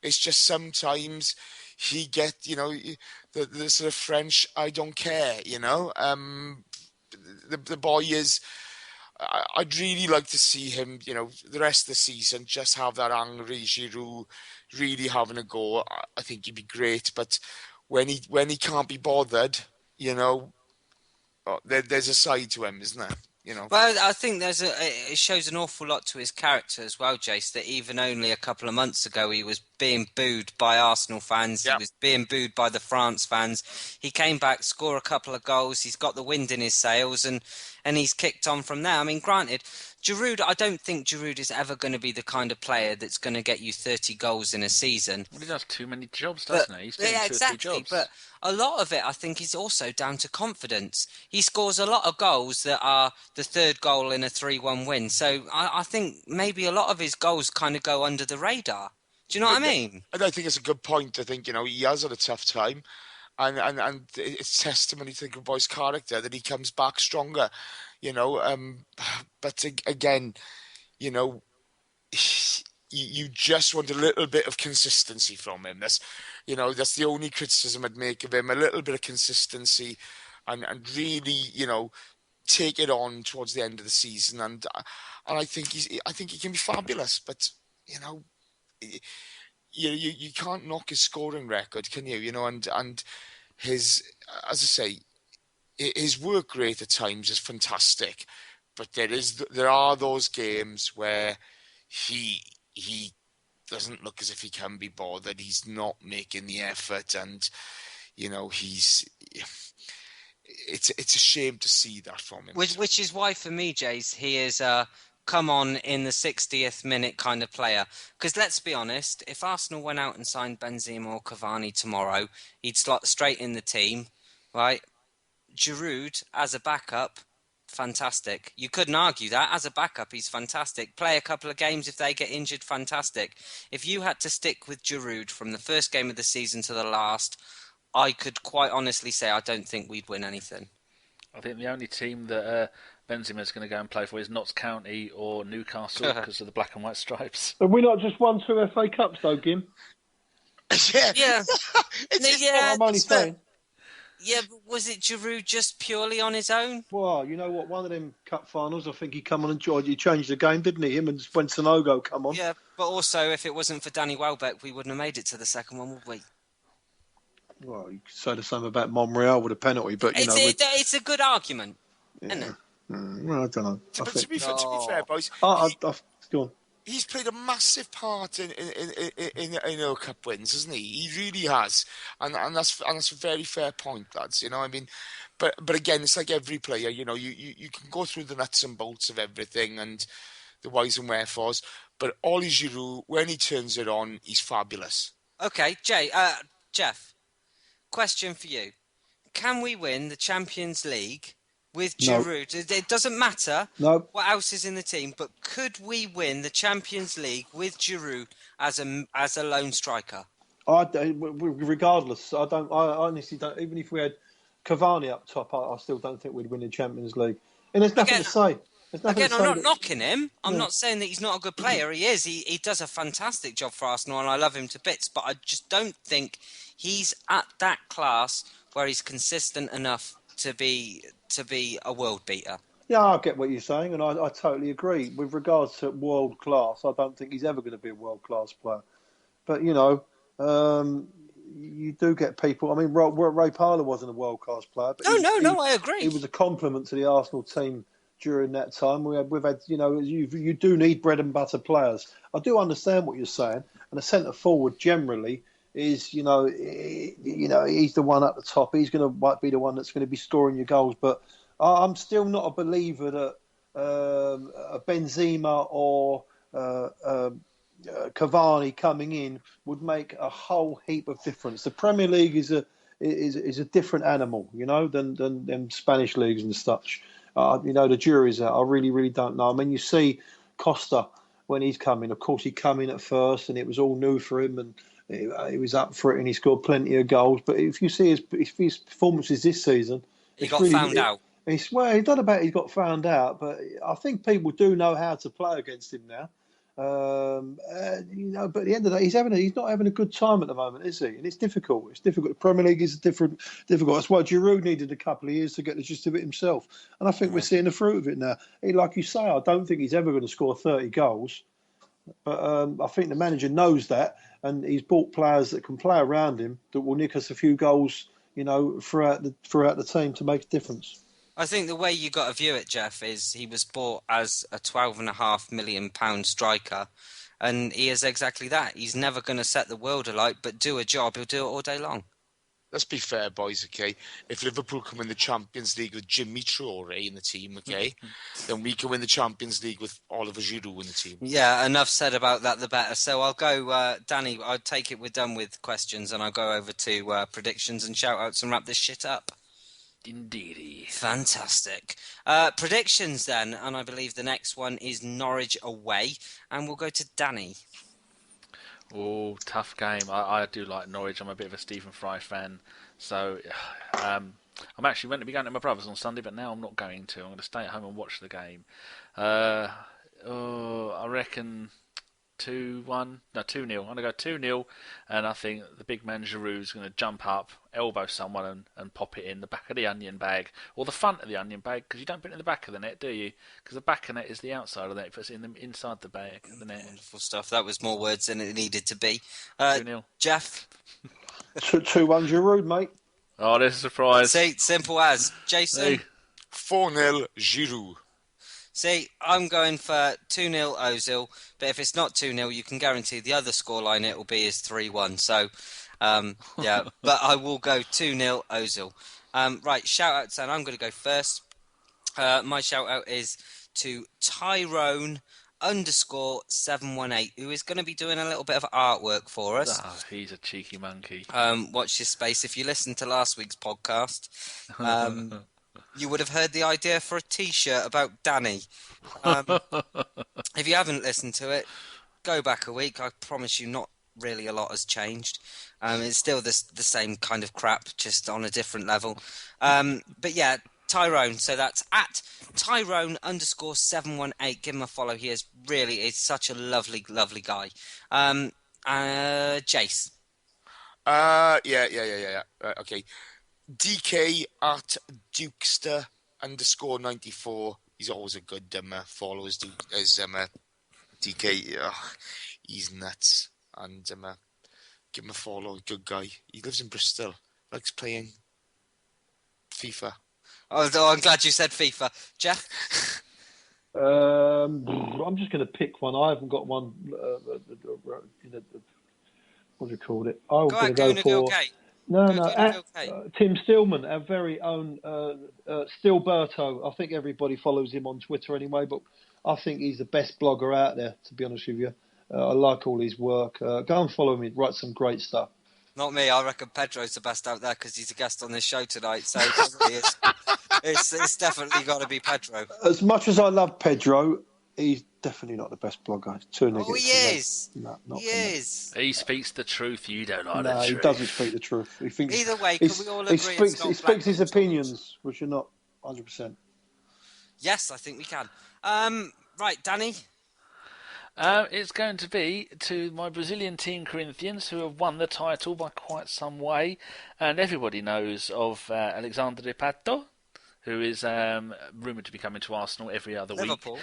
It's just sometimes he get, the sort of French, I don't care, the boy is, I'd really like to see him, the rest of the season, just have that angry Giroud really having a go. I think he'd be great, but when he can't be bothered, there's a side to him, isn't there? Well, I think it shows an awful lot to his character as well, Jace, that even only a couple of months ago he was being booed by Arsenal fans, he was being booed by the France fans. He came back, scored a couple of goals, he's got the wind in his sails, and he's kicked on from there. I mean, granted, Giroud, I don't think Giroud is ever going to be the kind of player that's going to get you 30 goals in a season. Well, he does too many jobs, doesn't he? He's doing 2 or 3 jobs. But a lot of it, I think, is also down to confidence. He scores a lot of goals that are the third goal in a 3-1 win. So I think maybe a lot of his goals kind of go under the radar. Do you know what I mean? And I think it's a good point. I think, he has had a tough time. And it's testimony to the good boy's character that he comes back stronger, but again, you just want a little bit of consistency from him. That's the only criticism I'd make of him, a little bit of consistency and really, take it on towards the end of the season. And I think he can be fabulous, but, you can't knock his scoring record, can you? And his, as I say, his work rate at times is fantastic, but there are those games where he doesn't look as if he can be bothered. He's not making the effort, and it's a shame to see that from him. Which is why, for me, Jace, he is come on in the 60th minute kind of player. Because let's be honest, if Arsenal went out and signed Benzema or Cavani tomorrow, he'd slot straight in the team, right? Giroud as a backup, fantastic. You couldn't argue that. As a backup, he's fantastic. Play a couple of games if they get injured, fantastic. If you had to stick with Giroud from the first game of the season to the last, I could quite honestly say I don't think we'd win anything. I think the only team that Benzema's going to go and play for is Notts County or Newcastle because of the black and white stripes. Have we not just won 2 FA Cups though, Gim? Yeah. I'm only saying. Yeah, but was it Giroud just purely on his own? Well, you know what? One of them cup finals, I think he come on and he changed the game, didn't he? Him and when Sonogo come on. Yeah, but also if it wasn't for Danny Welbeck, we wouldn't have made it to the second one, would we? Well, you could say the same about Monreal with a penalty, but it's a good argument, isn't it? Well, I don't know. To be fair, boys, go on. He's played a massive part in our cup wins, hasn't he? He really has, and that's a very fair point, lads. I mean, but again, it's like every player. You can go through the nuts and bolts of everything and the whys and wherefores, but Ollie Giroud, when he turns it on, he's fabulous. Okay, Geoff, question for you: can we win the Champions League with Giroud? No. It doesn't matter what else is in the team, but could we win the Champions League with Giroud as a lone striker? Regardless, I honestly don't. Even if we had Cavani up top, I still don't think we'd win the Champions League. And there's nothing to say. Again, I'm not knocking him. I'm not saying that he's not a good player. He is. He does a fantastic job for Arsenal, and I love him to bits. But I just don't think he's at that class where he's consistent enough to be a world beater. Yeah, I get what you're saying, and I totally agree. With regards to world class, I don't think he's ever going to be a world class player. But you do get people. I mean, Ray Parlour wasn't a world class player. But no, I agree. He was a compliment to the Arsenal team during that time. We've had, you do need bread and butter players. I do understand what you're saying, and a centre forward generally is, he's the one at the top. He's going to be the one that's going to be scoring your goals. But I'm still not a believer that a Benzema or Cavani coming in would make a whole heap of difference. The Premier League is a different animal, than Spanish leagues and such. The jury's out. I really, really don't know. I mean, you see Costa when he's coming. Of course, he come in at first, and it was all new for him, and he was up for it, and he scored plenty of goals. But if you see his performances this season, he got found out. He got found out, but I think people do know how to play against him now. But at the end of the day, he's not having a good time at the moment, is he? And it's difficult. It's difficult. The Premier League is difficult. That's why Giroud needed a couple of years to get the gist of it himself. And I think we're seeing the fruit of it now. Like you say, I don't think he's ever going to score 30 goals. But I think the manager knows that, and he's bought players that can play around him that will nick us a few goals, throughout the team to make a difference. I think the way you got to view it, Geoff, is he was bought as a £12.5 million striker, and he is exactly that. He's never going to set the world alight, but do a job, he'll do it all day long. Let's be fair, boys, okay? If Liverpool can win the Champions League with Jimmy Traore in the team, okay, then we can win the Champions League with Oliver Giroud in the team. Yeah, enough said about that, the better. So I'll go, Danny, I'll take it we're done with questions, and I'll go over to predictions and shout-outs and wrap this shit up. Indeedy. Fantastic. Predictions then, and I believe the next one is Norwich away, and we'll go to Danny. Oh, tough game. I do like Norwich. I'm a bit of a Stephen Fry fan. So I'm actually meant to be going to my brother's on Sunday, but now I'm not going to. I'm going to stay at home and watch the game. I reckon 2-1. No, 2-0. I'm going to go 2-0, and I think the big man Giroud's going to jump up, elbow someone and pop it in the back of the onion bag, or the front of the onion bag, because you don't put it in the back of the net, do you? Because the back of the net is the outside of the net. It puts it inside the bag of the net. Wonderful stuff. That was more words than it needed to be. 2-0. Geoff? 2-1 Giroud, mate. Oh, there's a surprise. See, simple as. Jason? 4-0 Giroud. See, I'm going for 2-0 Ozil, but if it's not 2-0, you can guarantee the other scoreline it will be is 3-1. So, yeah, but I will go 2-0 Ozil. Right, shout-outs, and I'm going to go first. My shout-out is to Tyrone_718, who is going to be doing a little bit of artwork for us. Oh, he's a cheeky monkey. Watch this space. If you listened to last week's podcast, you would have heard the idea for a T-shirt about Danny. If you haven't listened to it, go back a week. I promise you, not really a lot has changed. It's still the same kind of crap, just on a different level. But yeah, Tyrone. So that's at Tyrone_718. Give him a follow. He is such a lovely, lovely guy. Jace. Yeah. Okay. DK at Dukester_94. He's always a good follow as DK. He's nuts. And give him a follow. Good guy. He lives in Bristol. Likes playing FIFA. Oh, I'm glad you said FIFA. Geoff? I'm just going to pick one. I haven't got one. What do you call it? I'm going to go for... Tim Stillman, our very own Stilberto. I think everybody follows him on Twitter anyway, but I think he's the best blogger out there, to be honest with you. I like all his work. Go and follow him. He writes some great stuff. Not me. I reckon Pedro's the best out there because he's a guest on this show tonight. So it's definitely got to be Pedro. As much as I love Pedro, he's definitely not the best blogger. It's too negative. Oh, he is. No, he is. He speaks the truth. You don't like the truth. No, he doesn't speak the truth. He thinks, either way, can we all agree he speaks his opinions, which are not 100%. Yes, I think we can. Right, Danny? It's going to be to my Brazilian team Corinthians, who have won the title by quite some way, and everybody knows of Alexandre de Pato, who is rumoured to be coming to Arsenal every other Liverpool. week.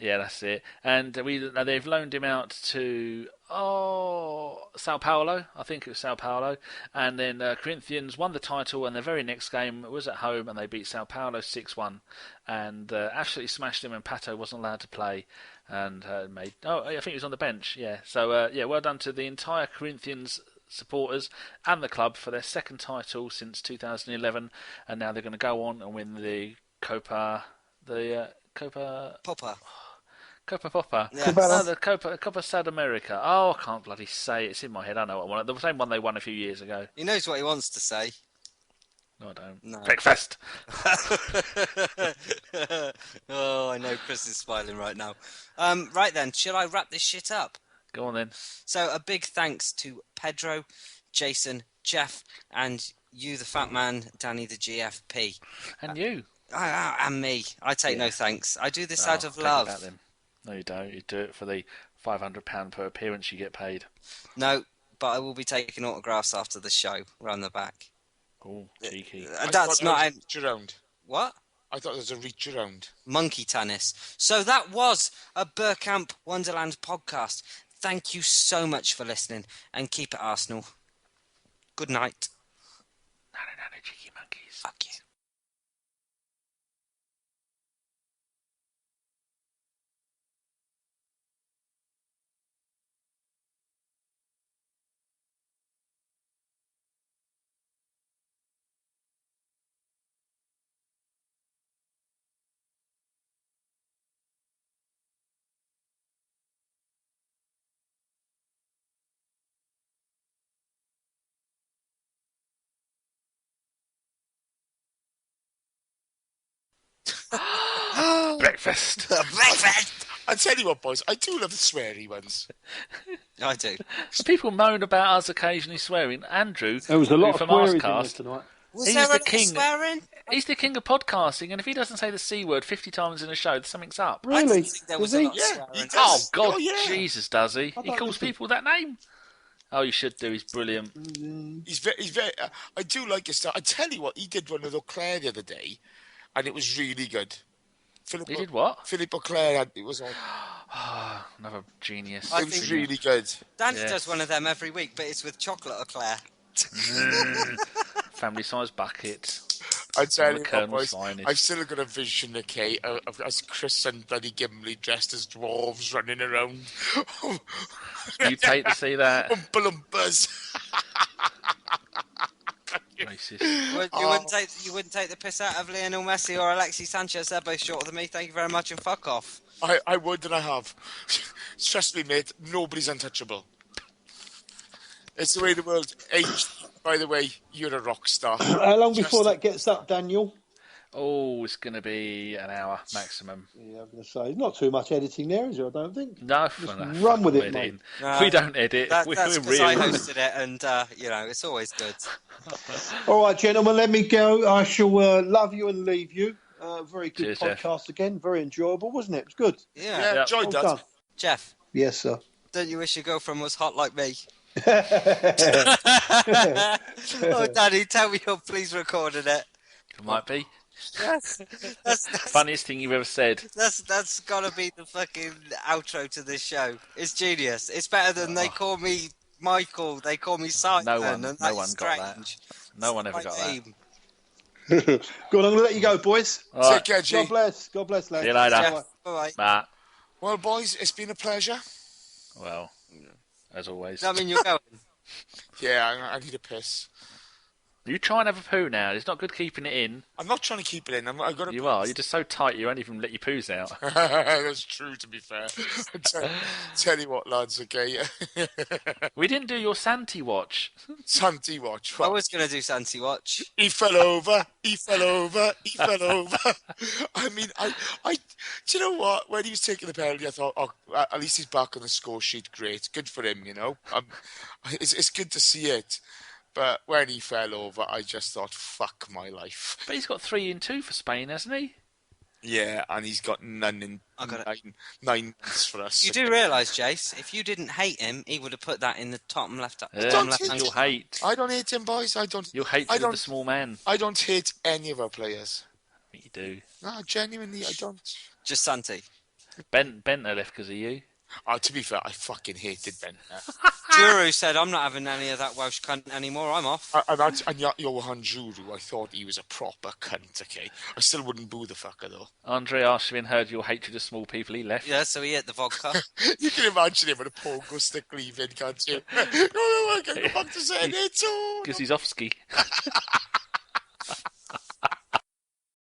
Yeah, that's it. And they've loaned him out to Sao Paulo. I think it was Sao Paulo. And then Corinthians won the title, and their very next game was at home, and they beat Sao Paulo 6-1, and absolutely smashed him. And Pato wasn't allowed to play, and I think he was on the bench. Yeah. So well done to the entire Corinthians supporters and the club for their second title since 2011, and now they're going to go on and win the Copa Popper. Copa Popper. Yes. No, the Copa South America. Oh, I can't bloody say it. It's in my head. I know what I want. The same one they won a few years ago. He knows what he wants to say. No, I don't. No. Breakfast. Oh, I know Chris is smiling right now. Right then, shall I wrap this shit up? Go on then. So a big thanks to Pedro, Jason, Geoff, and you, the fat man, Danny, the GFP. And you. And me. I take no thanks. I do this out of love. About them. No, you don't. You do it for the £500 per appearance you get paid. No, but I will be taking autographs after the show. Round the back. Oh, cheeky. That's not a reach around. What? I thought there was a reach around. Monkey tennis. So that was a Bergkamp Wonderland podcast. Thank you so much for listening, and keep it Arsenal. Good night. No, cheeky monkeys. Fuck you. Breakfast. Breakfast! I tell you what, boys, I do love the sweary ones. I do. People moan about us occasionally swearing. Andrew, there was a lot of from queries in Arscast, this tonight. Was there a swearing? He's the king of podcasting, and if he doesn't say the C word 50 times in a show, something's up. I Really? didn't think there was a lot of Yeah, swearing. he does. Oh, God, Oh, yeah. Jesus, does he? I He don't calls listen. people that name. Oh, you should do. He's brilliant. He's very. I do like his stuff. I tell you what, he did one with Auclair the other day, and it was really good. He did what? Philip Auclair. It was on. Another genius. I It was think- really good. Danny Yeah. does one of them every week, but it's with chocolate or Claire. Family size bucket. I tell the you what, Colonel's boys, finest. I've still got a vision, okay, of as Chris and bloody Gimli dressed as dwarves running around. You'd take to see that. Oompa Loompas. Racist. You wouldn't take the piss out of Lionel Messi or Alexis Sanchez. They're both shorter than me. Thank you very much and fuck off. I would and I have. Trust me, mate, nobody's untouchable. It's the way the world aged. By the way, you're a rock star. How long before that gets up, Daniel? Oh, it's going to be an hour maximum. Yeah, I'm going to say. There's not too much editing there, is there? I don't think. No, run with it, mate. We don't edit. That's we're because I real. hosted it, and it's always good. All right, gentlemen, let me go. I shall love you and leave you. Very good Cheers, podcast Geoff. Again. Very enjoyable, wasn't it? It was good. Yeah. Enjoyed Well that. done. Jeff, Yes, sir. don't you wish your girlfriend was hot like me? Oh, Daddy, tell me you're please recording it. It might be. Yes. That's Funniest thing you've ever said. that's gotta be the fucking outro to this show. It's genius. It's better than they call me Michael. They call me Simon. No one and got that's that. strange. No one ever My got that. name. Good. I'm going to let you go, boys. All right. Take care, G. God bless. God bless, lads. See you later. Jeff, bye. Matt. Well, boys, it's been a pleasure. Well, as always. I mean, you're going. Yeah, I need a piss. You try and have a poo now. It's not good keeping it in. I'm not trying to keep it in. I've got to. You are. You're just so tight you won't even let your poos out. That's true, to be fair. Tell you what, lads, okay? We didn't do your Santi watch. Santi watch. I was gonna do Santi watch. He fell over. He fell over. He fell over. I mean, I. Do you know what? When he was taking the penalty, I thought, oh, at least he's back on the score sheet. Great, good for him. It's good to see it. But when he fell over, I just thought, fuck my life. But he's got 3 in 2 for Spain, hasn't he? Yeah, and he's got nine months for us. You do realise, Jace, if you didn't hate him, he would have put that in the top left. don't left hate hand. You'll hate. I don't hate him, boys. You'll hate for the small man. I don't hate any of our players. I think you do. No, genuinely, I don't. Just Santi. Benter left because of you. To be fair, I fucking hated Bentner. Juru said, I'm not having any of that Welsh cunt anymore, I'm off. And Johan Juru, I thought he was a proper cunt, okay? I still wouldn't boo the fucker, though. Andre Arshavin heard your hatred of small people. He left. Yeah, so he hit the vodka. You can imagine him with a pogo stick leaving, can't you? Oh, I can go back to Senate too. Because he's off ski.